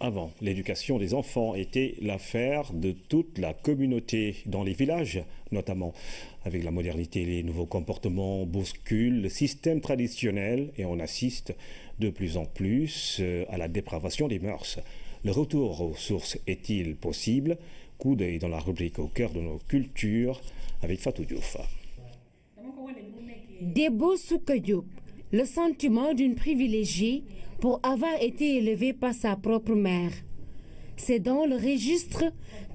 S1: Avant, l'éducation des enfants était l'affaire de toute la communauté dans les villages, notamment. Avec la modernité, les nouveaux comportements bousculent le système traditionnel et on assiste de plus en plus à la dépravation des mœurs. Le retour aux sources est-il possible? Coup d'œil dans la rubrique Au cœur de nos cultures avec Fatou Diouf.
S15: Debo Souka Diop, le sentiment d'une privilégiée pour avoir été élevée par sa propre mère. C'est dans le registre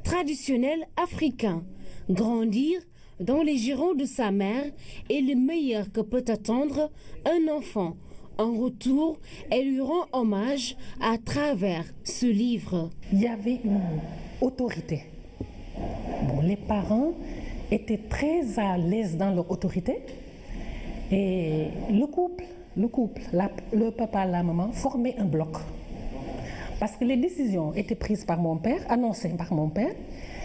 S15: traditionnel africain. Grandir dans les girons de sa mère est le meilleur que peut attendre un enfant. En retour, elle lui rend hommage à travers ce livre.
S16: Il y avait une autorité. Bon, les parents étaient très à l'aise dans leur autorité. Et le couple, le papa et la maman formaient un bloc. Parce que les décisions étaient prises par mon père, annoncées par mon père,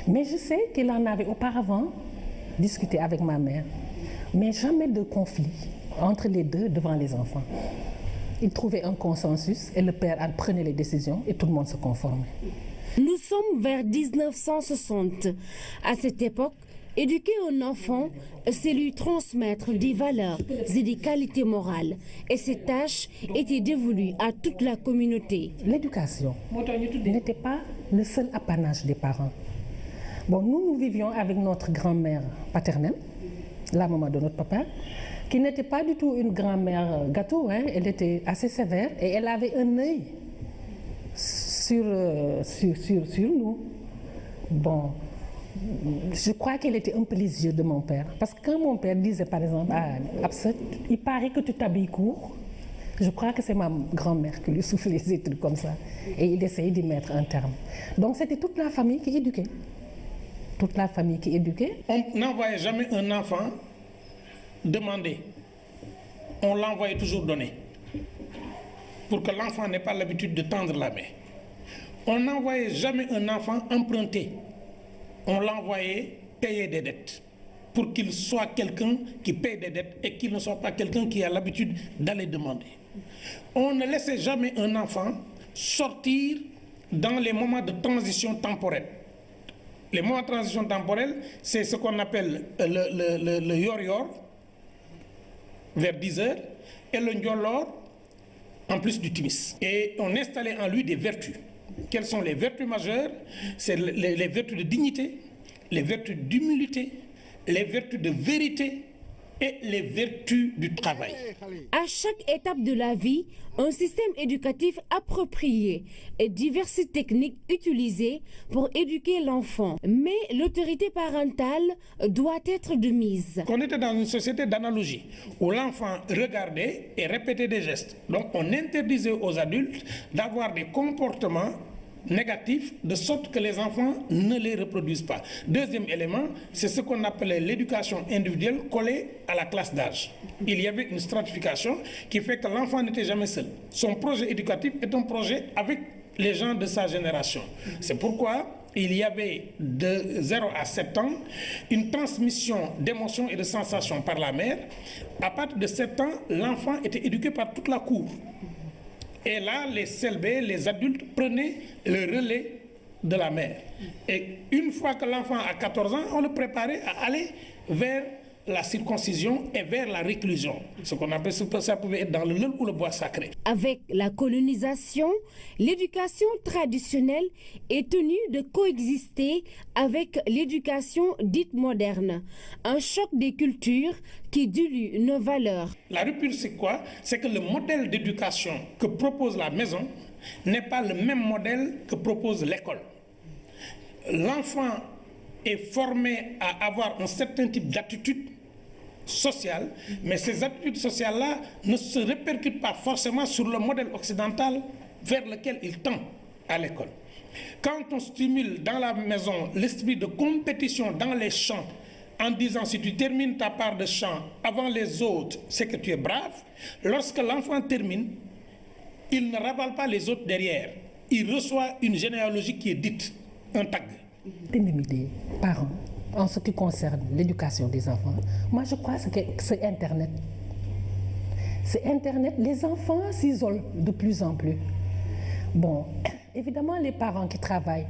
S16: mais je sais qu'il en avait auparavant discuté avec ma mère. Mais jamais de conflit entre les deux devant les enfants. Ils trouvaient un consensus et le père prenait les décisions et tout le monde se conformait.
S15: Nous sommes vers 1960. À cette époque, éduquer un enfant, c'est lui transmettre des valeurs et des qualités morales. Et cette tâche était dévolue à toute la communauté.
S16: L'éducation n'était pas le seul apanage des parents. Bon, nous vivions avec notre grand-mère paternelle, la maman de notre papa, qui n'était pas du tout une grand-mère gâteau, hein. Elle était assez sévère et elle avait un œil sur nous. Bon, je crois qu'elle était un peu les yeux de mon père. Parce que quand mon père disait par exemple, il paraît que tu t'habilles court, je crois que c'est ma grand-mère qui lui soufflait des trucs comme ça. Et il essayait d'y mettre un terme. Donc c'était toute la famille qui éduquait. Toute la famille qui éduquait.
S17: On n'envoyait jamais un enfant demander. On l'envoyait toujours donner. Pour que l'enfant n'ait pas l'habitude de tendre la main. On n'envoyait jamais un enfant emprunter. On l'envoyait payer des dettes. Pour qu'il soit quelqu'un qui paye des dettes et qu'il ne soit pas quelqu'un qui a l'habitude d'aller demander. On ne laissait jamais un enfant sortir dans les moments de transition temporelle. Les moments de transition temporelle, c'est ce qu'on appelle le yor-yor, vers 10 heures, et le njolor, en plus du timis. Et on installait en lui des vertus. Quelles sont les vertus majeures? C'est les vertus de dignité, les vertus d'humilité, les vertus de vérité et les vertus du travail.
S15: À chaque étape de la vie, un système éducatif approprié et diverses techniques utilisées pour éduquer l'enfant. Mais l'autorité parentale doit être de mise.
S17: On était dans une société d'analogie où l'enfant regardait et répétait des gestes. Donc on interdisait aux adultes d'avoir des comportements négatifs de sorte que les enfants ne les reproduisent pas. Deuxième élément, c'est ce qu'on appelait l'éducation individuelle collée à la classe d'âge. Il y avait une stratification qui fait que l'enfant n'était jamais seul. Son projet éducatif est un projet avec les gens de sa génération. C'est pourquoi il y avait de 0 à 7 ans une transmission d'émotions et de sensations par la mère. À partir de 7 ans, l'enfant était éduqué par toute la cour. Et là, les CLB, les adultes, prenaient le relais de la mère. Et une fois que l'enfant a 14 ans, on le préparait à aller vers la circoncision et vers la réclusion. Ce qu'on appelle ça pouvait être dans le lin ou le bois sacré.
S15: Avec la colonisation, l'éducation traditionnelle est tenue de coexister avec l'éducation dite moderne. Un choc des cultures qui dilue nos valeurs.
S17: La rupture, c'est quoi? C'est que le modèle d'éducation que propose la maison n'est pas le même modèle que propose l'école. L'enfant est formé à avoir un certain type d'attitude sociale, mais ces attitudes sociales-là ne se répercutent pas forcément sur le modèle occidental vers lequel il tend à l'école. Quand on stimule dans la maison l'esprit de compétition dans les champs, en disant si tu termines ta part de chant avant les autres, c'est que tu es brave, lorsque l'enfant termine, il ne ravale pas les autres derrière. Il reçoit une généalogie qui est dite, un tag.
S16: Des parents, en ce qui concerne l'éducation des enfants, moi je crois que c'est Internet. C'est Internet, les enfants s'isolent de plus en plus. Bon, évidemment les parents qui travaillent,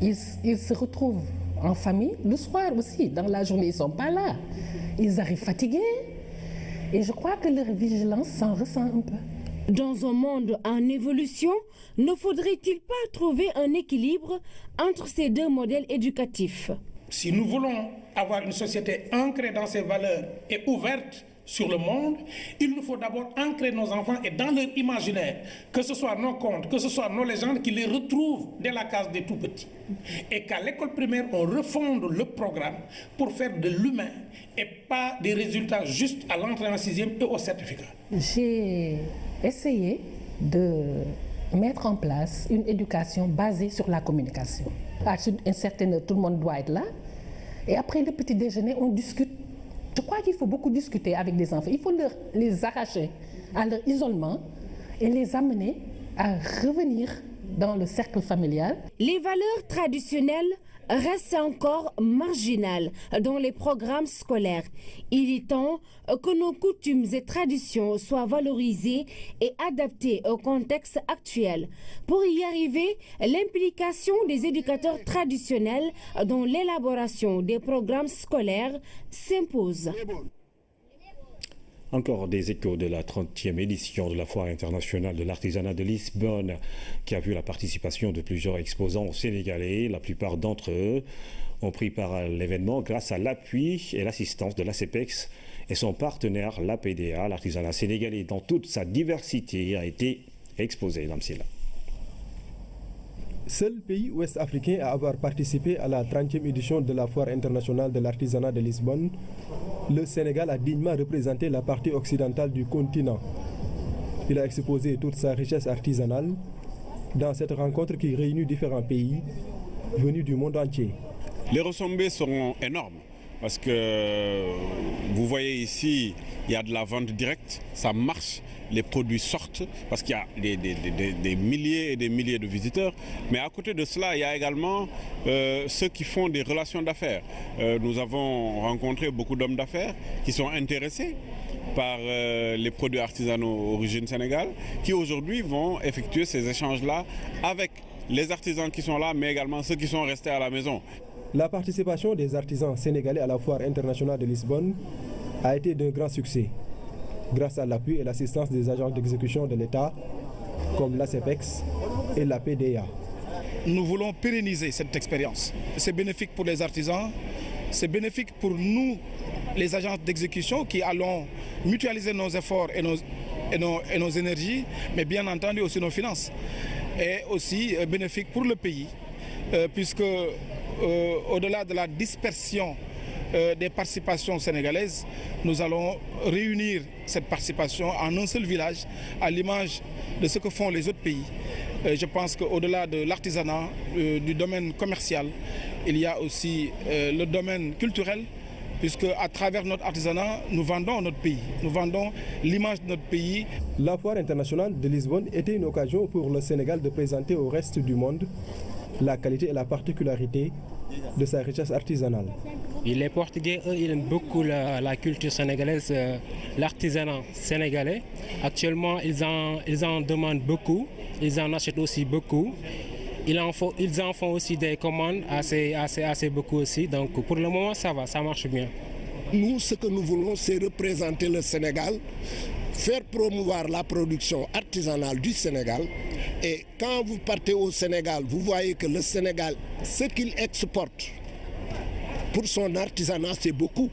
S16: ils se retrouvent en famille, le soir aussi, dans la journée ils ne sont pas là. Ils arrivent fatigués et je crois que leur vigilance s'en ressent un peu.
S15: Dans un monde en évolution, ne faudrait-il pas trouver un équilibre entre ces deux modèles éducatifs?
S17: Si nous voulons avoir une société ancrée dans ses valeurs et ouverte sur le monde, il nous faut d'abord ancrer nos enfants et dans leur imaginaire, que ce soit nos contes, que ce soit nos légendes, qu'ils les retrouvent dès la case des tout-petits. Et qu'à l'école primaire, on refonde le programme pour faire de l'humain et pas des résultats juste à l'entrée en 6e et au certificat.
S16: J'ai essayé de mettre en place une éducation basée sur la communication. À une certaine heure, tout le monde doit être là. Et après le petit déjeuner, on discute. Je crois qu'il faut beaucoup discuter avec des enfants. Il faut les arracher à leur isolement et les amener à revenir dans le cercle familial.
S15: Les valeurs traditionnelles restent encore marginales dans les programmes scolaires. Il est temps que nos coutumes et traditions soient valorisées et adaptées au contexte actuel. Pour y arriver, l'implication des éducateurs traditionnels dans l'élaboration des programmes scolaires s'impose.
S1: Encore des échos de la 30e édition de la Foire internationale de l'artisanat de Lisbonne, qui a vu la participation de plusieurs exposants sénégalais. La plupart d'entre eux ont pris part à l'événement grâce à l'appui et l'assistance de l'ACEPEX et son partenaire, l'APDA. L'artisanat sénégalais dans toute sa diversité a été exposé.
S11: Seul pays ouest-africain à avoir participé à la 30e édition de la Foire internationale de l'artisanat de Lisbonne, le Sénégal a dignement représenté la partie occidentale du continent. Il a exposé toute sa richesse artisanale dans cette rencontre qui réunit différents pays venus du monde entier.
S18: Les retombées seront énormes parce que vous voyez ici, il y a de la vente directe, ça marche. Les produits sortent parce qu'il y a des milliers et des milliers de visiteurs. Mais à côté de cela, il y a également ceux qui font des relations d'affaires. Nous avons rencontré beaucoup d'hommes d'affaires qui sont intéressés par les produits artisanaux origine Sénégal, qui aujourd'hui vont effectuer ces échanges-là avec les artisans qui sont là, mais également ceux qui sont restés à la maison.
S11: La participation des artisans sénégalais à la Foire internationale de Lisbonne a été d'un grand succès, grâce à l'appui et l'assistance des agents d'exécution de l'État, comme l'ACEPEX et la PDA.
S19: Nous voulons pérenniser cette expérience. C'est bénéfique pour les artisans, c'est bénéfique pour nous, les agents d'exécution, qui allons mutualiser nos efforts et nos énergies, mais bien entendu aussi nos finances. Et aussi bénéfique pour le pays, puisque au-delà de la dispersion des participations sénégalaises, nous allons réunir cette participation en un seul village, à l'image de ce que font les autres pays. Je pense qu'au-delà de l'artisanat, du domaine commercial, il y a aussi le domaine culturel, puisque à travers notre artisanat, nous vendons notre pays, nous vendons l'image de notre pays.
S11: La Foire internationale de Lisbonne était une occasion pour le Sénégal de présenter au reste du monde la qualité et la particularité de sa richesse artisanale.
S4: Les Portugais, eux, ils aiment beaucoup la culture sénégalaise, l'artisanat sénégalais. Actuellement, ils en demandent beaucoup, ils en achètent aussi beaucoup. Ils en font aussi des commandes assez beaucoup aussi. Donc pour le moment, ça va, ça marche bien.
S20: Nous, ce que nous voulons, c'est représenter le Sénégal, faire promouvoir la production artisanale du Sénégal. Et quand vous partez au Sénégal, vous voyez que le Sénégal, ce qu'il exporte pour son artisanat, c'est beaucoup.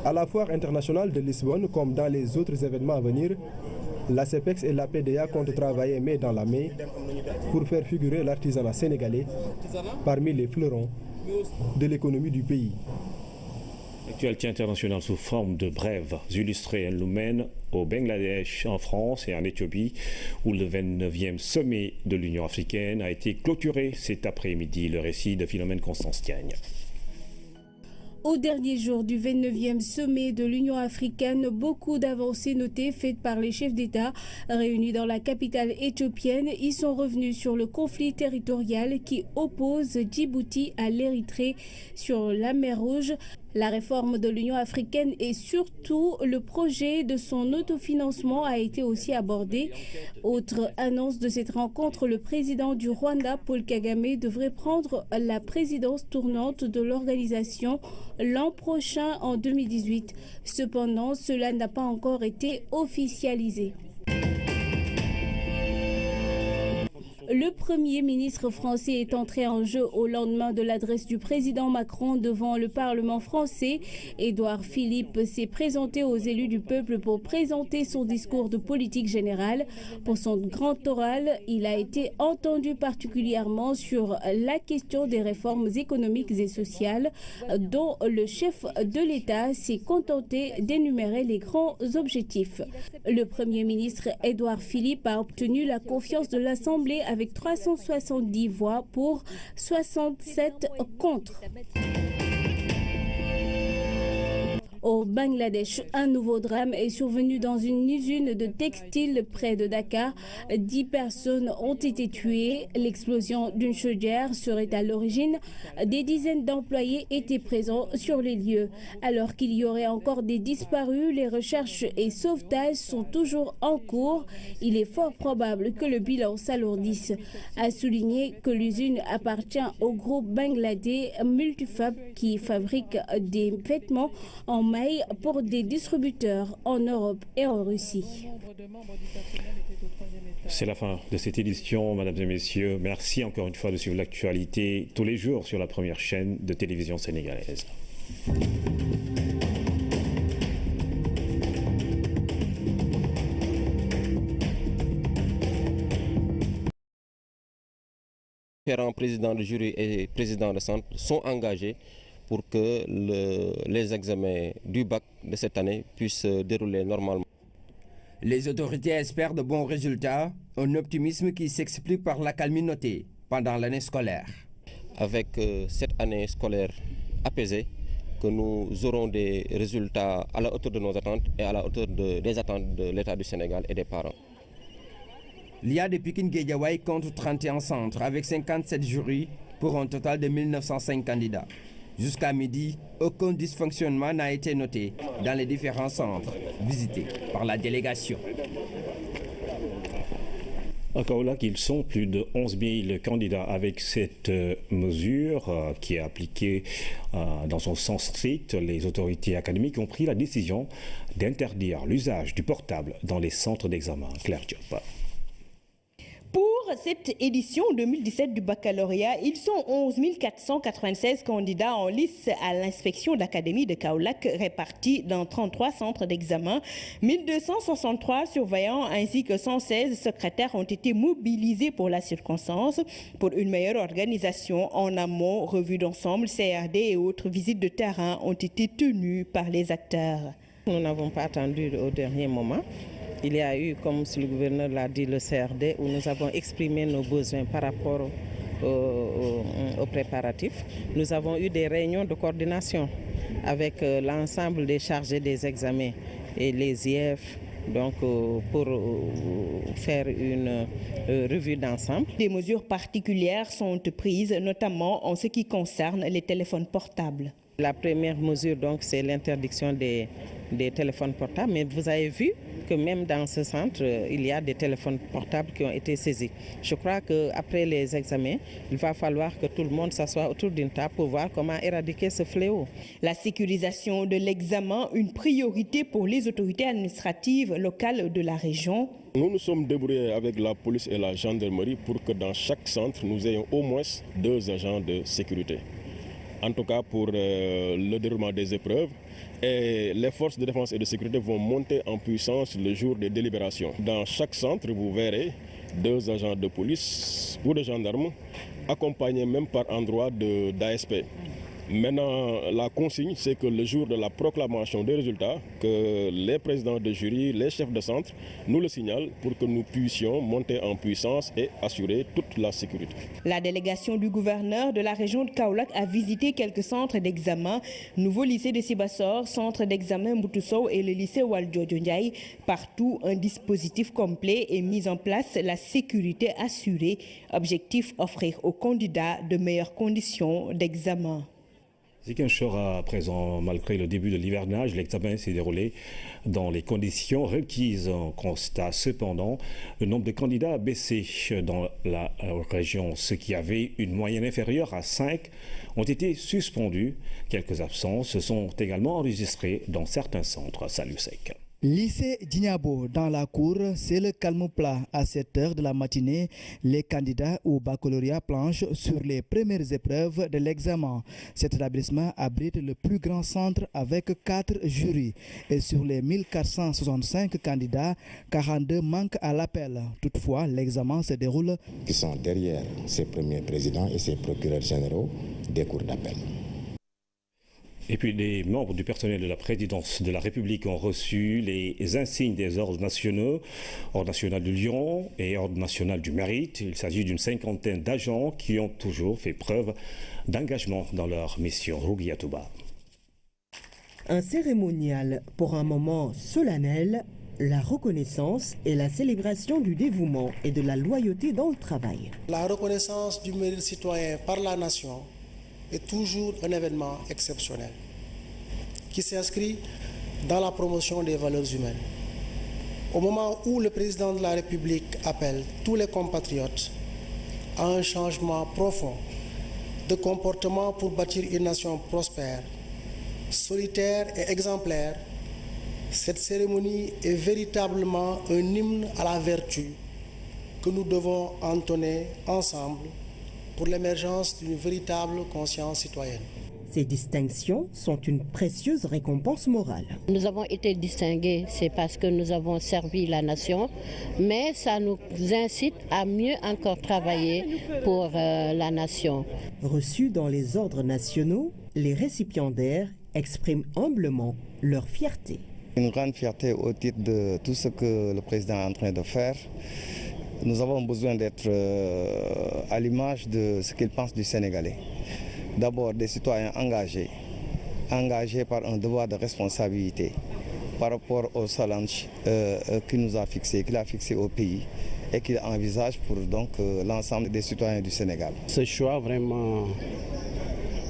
S11: À la foire internationale de Lisbonne, comme dans les autres événements à venir, la CEPEX et la PDA comptent travailler main dans la main pour faire figurer l'artisanat sénégalais parmi les fleurons de l'économie du pays.
S1: L'actualité internationale sous forme de brèves illustrées nous mène au Bangladesh, en France et en Éthiopie, où le 29e sommet de l'Union africaine a été clôturé cet après-midi. Le récit de Philomène Constance-Tiagne.
S21: Au dernier jour du 29e sommet de l'Union africaine, beaucoup d'avancées notées faites par les chefs d'État réunis dans la capitale éthiopienne. Ils sont revenus sur le conflit territorial qui oppose Djibouti à l'Érythrée sur la mer Rouge, la réforme de l'Union africaine et surtout le projet de son autofinancement a été aussi abordé. Autre annonce de cette rencontre, le président du Rwanda, Paul Kagame, devrait prendre la présidence tournante de l'organisation l'an prochain en 2018. Cependant, cela n'a pas encore été officialisé. Le Premier ministre français est entré en jeu au lendemain de l'adresse du président Macron devant le Parlement français. Édouard Philippe s'est présenté aux élus du peuple pour présenter son discours de politique générale. Pour son grand oral, il a été entendu particulièrement sur la question des réformes économiques et sociales dont le chef de l'État s'est contenté d'énumérer les grands objectifs. Le Premier ministre Édouard Philippe a obtenu la confiance de l'Assemblée avec 370 voix pour 67 contre. Au Bangladesh, un nouveau drame est survenu dans une usine de textile près de Dakar. 10 personnes ont été tuées. L'explosion d'une chaudière serait à l'origine. Des dizaines d'employés étaient présents sur les lieux. Alors qu'il y aurait encore des disparus, les recherches et sauvetages sont toujours en cours. Il est fort probable que le bilan s'alourdisse. A souligné que l'usine appartient au groupe bangladais Multifab qui fabrique des vêtements en maille pour des distributeurs en Europe et en Russie.
S1: C'est la fin de cette édition, mesdames et messieurs. Merci encore une fois de suivre l'actualité tous les jours sur la première chaîne de télévision sénégalaise.
S22: Différents présidents de jury et présidents de centre sont engagés pour que les examens du bac de cette année puissent se dérouler normalement.
S23: Les autorités espèrent de bons résultats, un optimisme qui s'explique par l'accalmie notée pendant l'année scolaire.
S22: Avec cette année scolaire apaisée, que nous aurons des résultats à la hauteur de nos attentes et à la hauteur des attentes de l'État du Sénégal et des parents.
S23: L'IA de Pikine-Guédiawaye compte 31 centres avec 57 jurys pour un total de 1905 candidats. Jusqu'à midi, aucun dysfonctionnement n'a été noté dans les différents centres visités par la délégation.
S1: À Kaolack, ils sont plus de 11 000 candidats avec cette mesure qui est appliquée dans son sens strict. Les autorités académiques ont pris la décision d'interdire l'usage du portable dans les centres d'examen. Claire Diop.
S24: Pour cette édition 2017 du baccalauréat, ils sont 11 496 candidats en lice à l'inspection d'académie de Kaolack répartis dans 33 centres d'examen. 1263 surveillants ainsi que 116 secrétaires ont été mobilisés pour la circonstance. Pour une meilleure organisation en amont, revue d'ensemble, CRD et autres visites de terrain ont été tenues par les acteurs.
S25: Nous n'avons pas attendu au dernier moment. Il y a eu, comme le gouverneur l'a dit, le CRD où nous avons exprimé nos besoins par rapport aux préparatifs. Nous avons eu des réunions de coordination avec l'ensemble des chargés des examens et les IF donc pour faire une revue d'ensemble.
S24: Des mesures particulières sont prises, notamment en ce qui concerne les téléphones portables.
S25: La première mesure, donc, c'est l'interdiction des téléphones portables. Mais vous avez vu que même dans ce centre, il y a des téléphones portables qui ont été saisis. Je crois qu'après les examens, il va falloir que tout le monde s'assoie autour d'une table pour voir comment éradiquer ce fléau.
S24: La sécurisation de l'examen, une priorité pour les autorités administratives locales de la région.
S3: Nous nous sommes débrouillés avec la police et la gendarmerie pour que dans chaque centre, nous ayons au moins 2 agents de sécurité. En tout cas pour le déroulement des épreuves. Et les forces de défense et de sécurité vont monter en puissance le jour des délibérations. Dans chaque centre, vous verrez 2 agents de police ou de gendarmes, accompagnés même par endroit d'ASP. Maintenant, la consigne, c'est que le jour de la proclamation des résultats, que les présidents de jury, les chefs de centre nous le signalent pour que nous puissions monter en puissance et assurer toute la sécurité.
S24: La délégation du gouverneur de la région de Kaolack a visité quelques centres d'examen, nouveau lycée de Sibassor, centre d'examen Mboutoussow et le lycée Waldjojo Ndiaye. Partout, un dispositif complet est mis en place, la sécurité assurée. Objectif, offrir aux candidats de meilleures conditions d'examen.
S1: Ziguinchor à présent, malgré le début de l'hivernage, l'examen s'est déroulé dans les conditions requises. On constate cependant le nombre de candidats a baissé dans la région. Ceux qui avaient une moyenne inférieure à 5 ont été suspendus. Quelques absences se sont également enregistrées dans certains centres. Salut sec.
S5: Lycée d'Ignabo, dans la cour, c'est le calme plat. À 7 heures de la matinée, les candidats au baccalauréat planchent sur les premières épreuves de l'examen. Cet établissement abrite le plus grand centre avec 4 jurys. Et sur les 1465 candidats, 42 manquent à l'appel. Toutefois, l'examen se déroule.
S6: Qui sont derrière ces premiers présidents et ces procureurs généraux des cours d'appel.
S1: Et puis les membres du personnel de la présidence de la République ont reçu les insignes des ordres nationaux, Ordre national du Lion et Ordre national du Mérite. Il s'agit d'une 50aine d'agents qui ont toujours fait preuve d'engagement dans leur mission. Rougui Atouba.
S7: Un cérémonial pour un moment solennel, la reconnaissance et la célébration du dévouement et de la loyauté dans le travail.
S8: La reconnaissance du mérite citoyen par la nation est toujours un événement exceptionnel qui s'inscrit dans la promotion des valeurs humaines. Au moment où le président de la République appelle tous les compatriotes à un changement profond de comportement pour bâtir une nation prospère, solitaire et exemplaire, cette cérémonie est véritablement un hymne à la vertu que nous devons entonner ensemble pour l'émergence d'une véritable conscience citoyenne.
S7: Ces distinctions sont une précieuse récompense morale.
S9: Nous avons été distingués, c'est parce que nous avons servi la nation, mais ça nous incite à mieux encore travailler pour la nation.
S7: Reçus dans les ordres nationaux, les récipiendaires expriment humblement leur fierté.
S26: Une grande fierté au titre de tout ce que le président est en train de faire. Nous avons besoin d'être à l'image de ce qu'il pense du Sénégalais. D'abord des citoyens engagés par un devoir de responsabilité par rapport au challenge qu'il nous a fixé, qu'il a fixé au pays et qu'il envisage pour donc l'ensemble des citoyens du Sénégal.
S27: Ce choix vraiment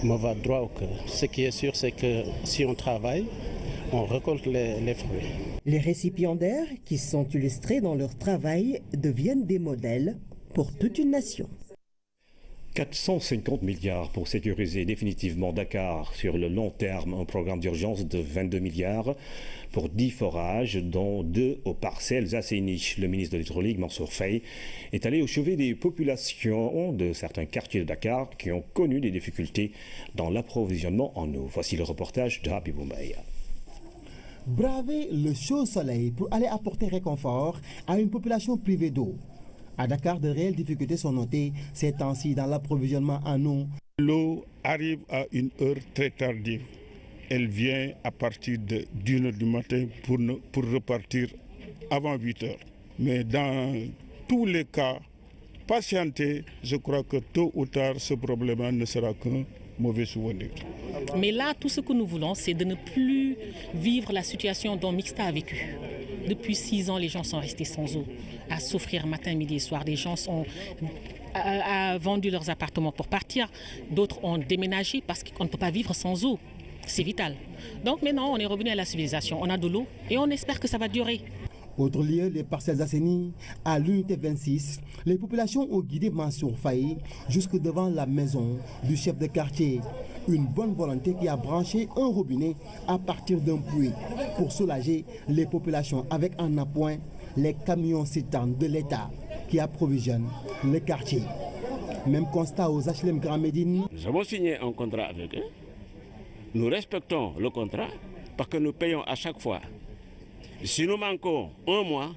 S27: me va droit au cœur. Ce qui est sûr, c'est que si on travaille, on récolte les fruits.
S7: Les récipiendaires qui sont illustrés dans leur travail deviennent des modèles pour toute une nation.
S1: 450 milliards pour sécuriser définitivement Dakar sur le long terme, un programme d'urgence de 22 milliards pour 10 forages, dont 2 aux parcelles assainies. Le ministre de l'Hydraulique, Mansour Faye, est allé au chevet des populations de certains quartiers de Dakar qui ont connu des difficultés dans l'approvisionnement en eau. Voici le reportage de Habibou Mbaye.
S29: Braver le chaud soleil pour aller apporter réconfort à une population privée d'eau. À Dakar, de réelles difficultés sont notées ces temps-ci dans l'approvisionnement en eau.
S30: L'eau arrive à une heure très tardive. Elle vient à partir de 1h du matin pour repartir avant 8h. Mais dans tous les cas, patienter, je crois que tôt ou tard, ce problème ne sera qu'un mauvais souvenir.
S31: Mais là, tout ce que nous voulons, c'est de ne plus vivre la situation dont Mixta a vécu.
S2: Depuis 6 ans, les gens sont restés sans eau, à souffrir matin, midi et soir. Des gens ont vendu leurs appartements pour partir. D'autres ont déménagé parce qu'on ne peut pas vivre sans eau. C'est vital. Donc maintenant, on est revenu à la civilisation. On a de l'eau et on espère que ça va durer.
S29: Autre lieu, les parcelles assainies, à l'unité 26, les populations ont guidé Mansour Faye jusque devant la maison du chef de quartier. Une bonne volonté qui a branché un robinet à partir d'un puits pour soulager les populations avec en appoint les camions citernes de l'État qui approvisionnent le quartier. Même constat aux HLM Grand Médine.
S10: Nous avons signé un contrat avec eux. Nous respectons le contrat parce que nous payons à chaque fois. Si nous manquons un mois,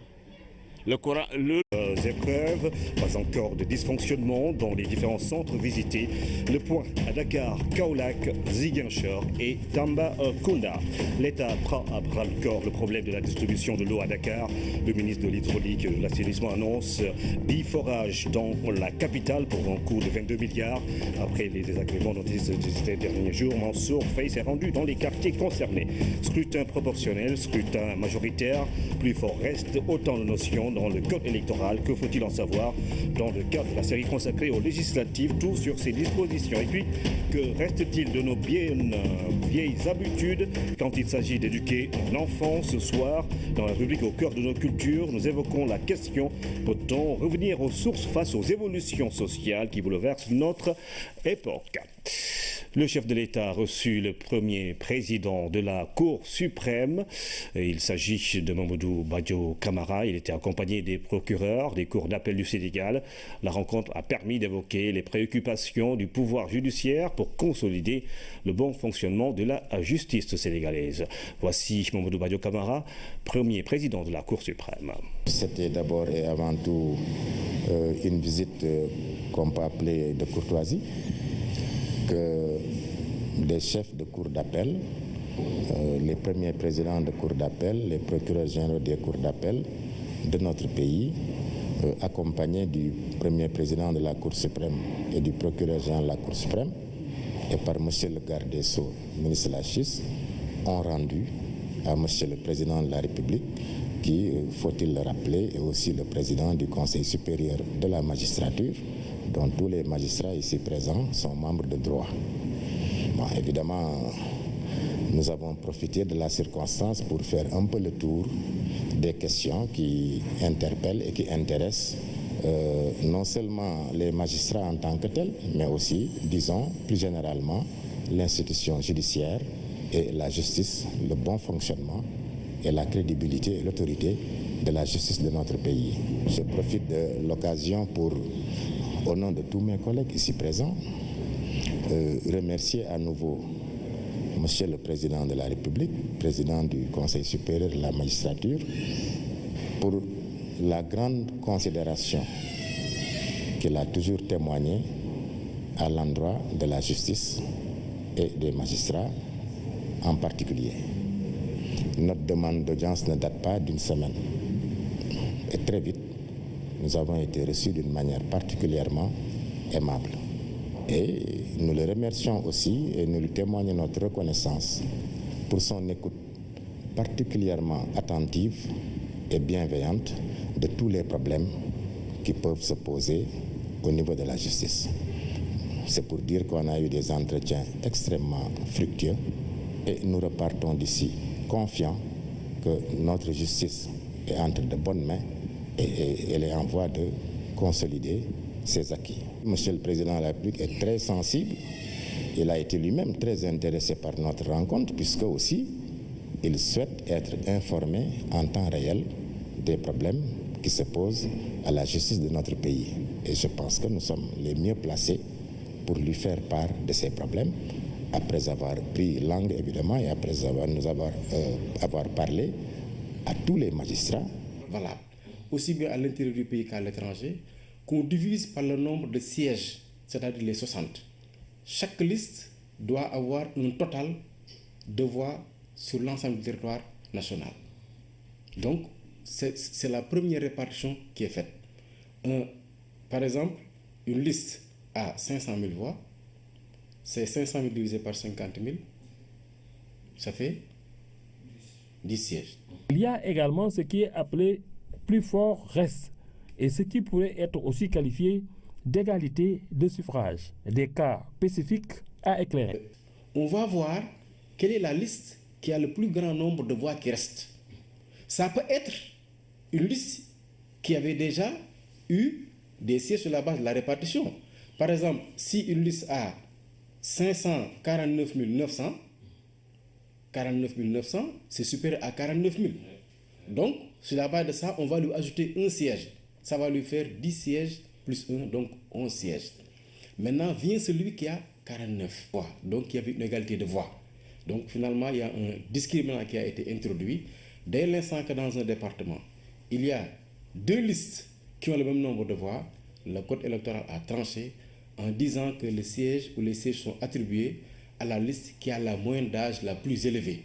S1: épreuves, pas encore de dysfonctionnement dans les différents centres visités. Le point à Dakar, Kaolack, Ziguinchor et Tambacounda. L'État prend à bras le corps le problème de la distribution de l'eau à Dakar. Le ministre de l'Hydraulique et de l'Assainissement annonce 10 forages dans la capitale pour un coût de 22 milliards. Après les désagréments notifiés ces derniers jours, Mansour Faye s'est rendu dans les quartiers concernés. Scrutin proportionnel, scrutin majoritaire, plus fort reste, autant de notions dans le code électoral. Que faut-il en savoir dans le cadre de la série consacrée aux législatives, tout sur ces dispositions? Et puis, que reste-t-il de nos vieilles habitudes quand il s'agit d'éduquer l'enfant? Ce soir, dans la rubrique Au cœur de nos cultures, nous évoquons la question: peut-on revenir aux sources face aux évolutions sociales qui bouleversent notre époque? Le chef de l'État a reçu le premier président de la Cour suprême. Il s'agit de Mamadou Badio Camara. Il était accompagné des procureurs des cours d'appel du Sénégal. La rencontre a permis d'évoquer les préoccupations du pouvoir judiciaire pour consolider le bon fonctionnement de la justice sénégalaise. Voici Mamadou Badio Camara, premier président de la Cour suprême.
S6: C'était d'abord et avant tout une visite qu'on peut appeler de courtoisie, que des chefs de cour d'appel, les premiers présidents de cour d'appel, les procureurs généraux des cours d'appel de notre pays, accompagnés du premier président de la Cour suprême et du procureur général de la Cour suprême, et par M. le garde des Sceaux, ministre de la Justice, ont rendu à M. le président de la République, qui, faut-il le rappeler, est aussi le président du Conseil supérieur de la magistrature, dont tous les magistrats ici présents sont membres de droit. Bon, évidemment, nous avons profité de la circonstance pour faire un peu le tour des questions qui interpellent et qui intéressent non seulement les magistrats en tant que tels, mais aussi, disons, plus généralement, l'institution judiciaire et la justice, le bon fonctionnement et la crédibilité et l'autorité de la justice de notre pays. Je profite de l'occasion pour, au nom de tous mes collègues ici présents, remercier à nouveau Monsieur le Président de la République, Président du Conseil supérieur de la magistrature, pour la grande considération qu'il a toujours témoignée à l'endroit de la justice et des magistrats en particulier. Notre demande d'audience ne date pas d'une semaine. Et très vite, nous avons été reçus d'une manière particulièrement aimable. Et nous le remercions aussi et nous lui témoignons notre reconnaissance pour son écoute particulièrement attentive et bienveillante de tous les problèmes qui peuvent se poser au niveau de la justice. C'est pour dire qu'on a eu des entretiens extrêmement fructueux et nous repartons d'ici confiants que notre justice est entre de bonnes mains et elle est en voie de consolider ses acquis. Monsieur le Président de la République est très sensible. Il a été lui-même très intéressé par notre rencontre puisque aussi il souhaite être informé en temps réel des problèmes qui se posent à la justice de notre pays. Et je pense que nous sommes les mieux placés pour lui faire part de ces problèmes après avoir pris langue évidemment et après avoir parlé à tous les magistrats.
S12: Voilà, aussi bien à l'intérieur du pays qu'à l'étranger, qu'on divise par le nombre de sièges, c'est-à-dire les 60. Chaque liste doit avoir un total de voix sur l'ensemble du territoire national. Donc, c'est la première répartition qui est faite. Par exemple, une liste à 500 000 voix, c'est 500 000 divisé par 50 000, ça fait 10 sièges.
S4: Il y a également ce qui est appelé plus fort reste et ce qui pourrait être aussi qualifié d'égalité de suffrage, des cas spécifiques à éclairer.
S12: On va voir quelle est la liste qui a le plus grand nombre de voix qui restent. Ça peut être une liste qui avait déjà eu des sièges sur la base de la répartition. Par exemple, si une liste a 549 900, 49 900, c'est supérieur à 49 000. Donc, sur la base de ça, on va lui ajouter un siège. Ça va lui faire 10 sièges plus 1, donc 11 sièges. Maintenant, vient celui qui a 49 voix, donc il y avait une égalité de voix. Donc, finalement, il y a un discriminant qui a été introduit. Dès l'instant que dans un département, il y a 2 listes qui ont le même nombre de voix, le code électoral a tranché en disant que les sièges ou les sièges sont attribués à la liste qui a la moyenne d'âge la plus élevée.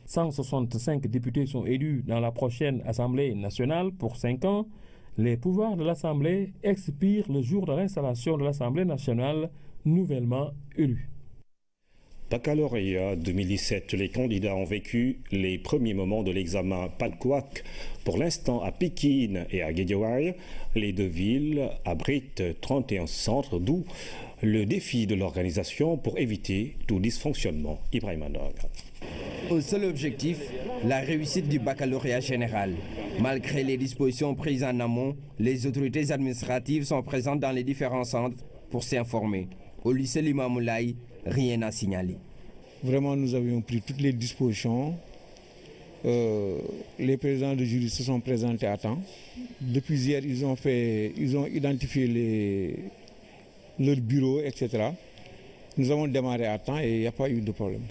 S4: 165 députés sont élus dans la prochaine Assemblée nationale pour 5 ans. Les pouvoirs de l'Assemblée expirent le jour de l'installation de l'Assemblée nationale nouvellement élue.
S1: Baccalauréat 2017, les candidats ont vécu les premiers moments de l'examen PADCOAC. Pour l'instant, à Pékin et à Guédiawaye, les 2 villes abritent 31 centres, d'où le défi de l'organisation pour éviter tout dysfonctionnement. Ibrahim Andog.
S23: Au seul objectif, la réussite du baccalauréat général. Malgré les dispositions prises en amont, les autorités administratives sont présentes dans les différents centres pour s'informer. Au lycée Limamoulaye, rien à signaler.
S13: Vraiment, nous avions pris toutes les dispositions. Les présidents de jury se sont présentés à temps. Depuis hier, ils ont identifié leur bureau, etc. Nous avons démarré à temps et il n'y a pas eu de problème.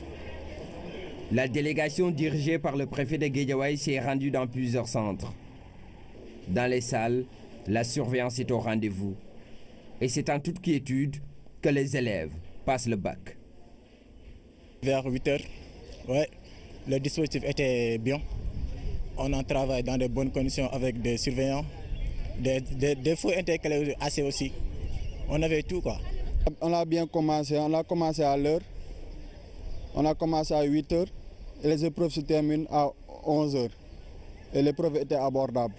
S23: La délégation dirigée par le préfet de Guédiawaye s'est rendue dans plusieurs centres. Dans les salles, la surveillance est au rendez-vous. Et c'est en toute quiétude que les élèves passent le bac.
S14: Vers 8 h, ouais, le dispositif était bien. On en travaille dans de bonnes conditions avec des surveillants, des faux intercalaires assez aussi. On avait tout quoi.
S15: On a bien commencé, on a commencé à l'heure. On a commencé à 8 h et les épreuves se terminent à 11 h. Et l'épreuve était abordable.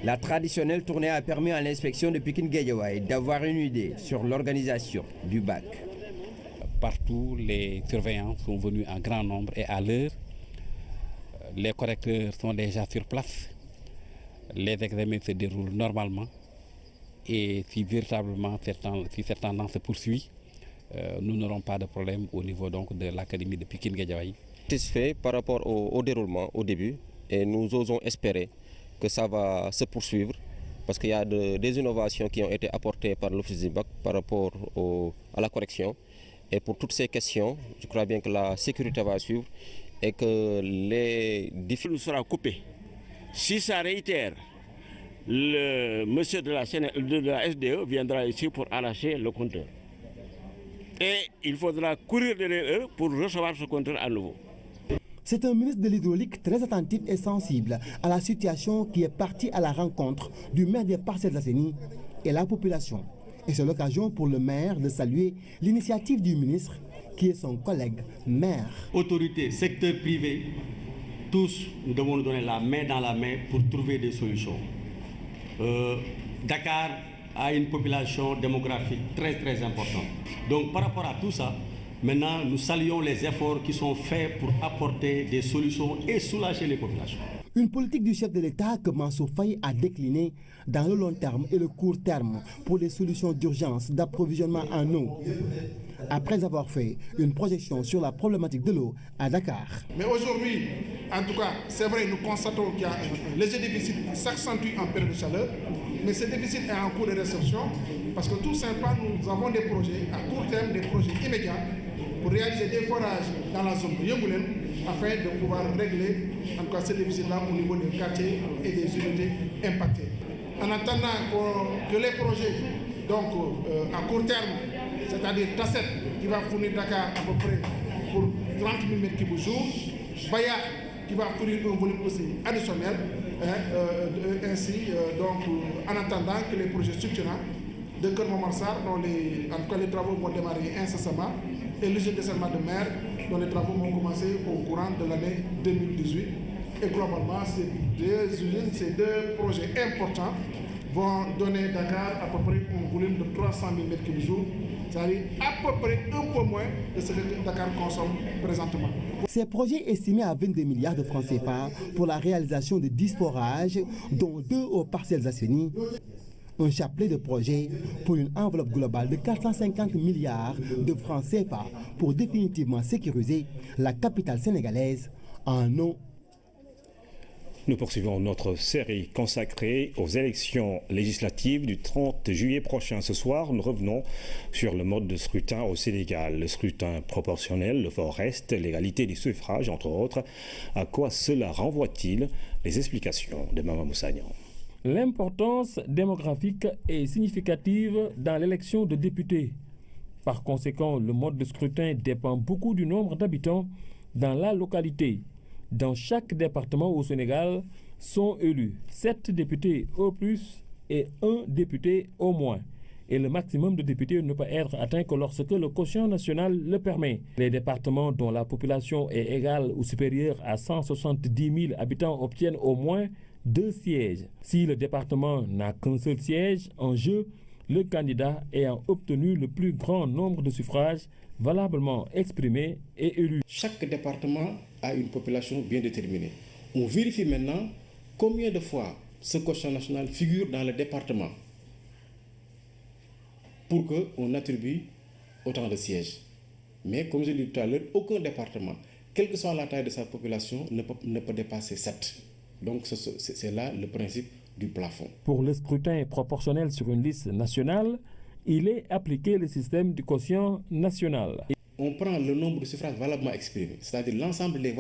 S23: La traditionnelle tournée a permis à l'inspection de Pékin-Guédiawaye d'avoir une idée sur l'organisation du bac.
S16: Partout, les surveillants sont venus en grand nombre et à l'heure. Les correcteurs sont déjà sur place. Les examens se déroulent normalement. Et si véritablement cette tendance se poursuit, nous n'aurons pas de problème au niveau donc de l'académie de Pékin-Guédiawaye.
S22: Satisfait par rapport au déroulement au début et nous osons espérer que ça va se poursuivre parce qu'il y a des innovations qui ont été apportées par l'Office du bac par rapport à la correction. Et pour toutes ces questions, je crois bien que la sécurité va suivre et que les défis
S10: seront coupés. Si ça réitère, le monsieur de la SDE viendra ici pour arracher le compteur. Et il faudra courir derrière eux pour recevoir ce compteur à nouveau.
S29: C'est un ministre de l'hydraulique très attentif et sensible à la situation qui est parti à la rencontre du maire des Parcelles Assainies et la population. Et c'est l'occasion pour le maire de saluer l'initiative du ministre qui est son collègue maire.
S17: Autorités, secteur privé, tous nous devons nous donner la main dans la main pour trouver des solutions. Dakar a une population démographique très importante. Donc par rapport à tout ça, maintenant nous saluons les efforts qui sont faits pour apporter des solutions et soulager les populations.
S29: Une politique du chef de l'État que Mansour Faye a déclinée dans le long terme et le court terme pour des solutions d'urgence d'approvisionnement en eau. Après avoir fait une projection sur la problématique de l'eau à Dakar.
S18: Mais aujourd'hui, en tout cas, c'est vrai, nous constatons qu'il y a un léger déficit qui s'accentue en période de chaleur, mais ce déficit est en cours de résorption parce que tout simplement, nous avons des projets à court terme, des projets immédiats pour réaliser des forages dans la zone de Yemboulen afin de pouvoir régler en tout cas ce déficit-là au niveau des quartiers et des unités impactées. En attendant que les projets donc, à court terme, c'est-à-dire Tasset qui va fournir Dakar à peu près pour 30 000 m3 jour, Baya qui va fournir un volume aussi additionnel, ainsi donc en attendant que les projets structurants de Kermamarsar, dont en tout cas les travaux vont démarrer incessamment, et l'usine de dessalement de mer, dont les travaux vont commencer au courant de l'année 2018. Et globalement, ces deux usines, ces deux projets importants vont donner Dakar à peu près un volume de 300 000 m3, c'est-à-dire à peu près un peu moins de ce que Dakar consomme présentement.
S29: Ces projets estimés à 22 milliards de francs CFA pour la réalisation de 10 forages, dont 2 aux parcelles Asseni. Un chapelet de projets pour une enveloppe globale de 450 milliards de francs CFA pour définitivement sécuriser la capitale sénégalaise en eau.
S1: Nous poursuivons notre série consacrée aux élections législatives du 30 juillet prochain. Ce soir, nous revenons sur le mode de scrutin au Sénégal. Le scrutin proportionnel, le fort reste, l'égalité des suffrages, entre autres. À quoi cela renvoie-t-il? Les explications de Mama Moussagnan.
S4: L'importance démographique est significative dans l'élection de députés. Par conséquent, le mode de scrutin dépend beaucoup du nombre d'habitants dans la localité. Dans chaque département au Sénégal sont élus 7 députés au plus et 1 député au moins. Et le maximum de députés ne peut être atteint que lorsque le quotient national le permet. Les départements dont la population est égale ou supérieure à 170 000 habitants obtiennent au moins 2 sièges. Si le département n'a qu'un seul siège en jeu, le candidat ayant obtenu le plus grand nombre de suffrages valablement exprimés est élu.
S12: Chaque département a une population bien déterminée. On vérifie maintenant combien de fois ce quotient national figure dans le département pour qu'on attribue autant de sièges. Mais comme je l'ai dit tout à l'heure, aucun département, quelle que soit la taille de sa population, ne peut dépasser 7. Donc c'est là le principe du plafond.
S4: Pour le scrutin proportionnel sur une liste nationale, il est appliqué le système du quotient national.
S12: On prend le nombre de suffrages valablement exprimés, c'est-à-dire l'ensemble des votes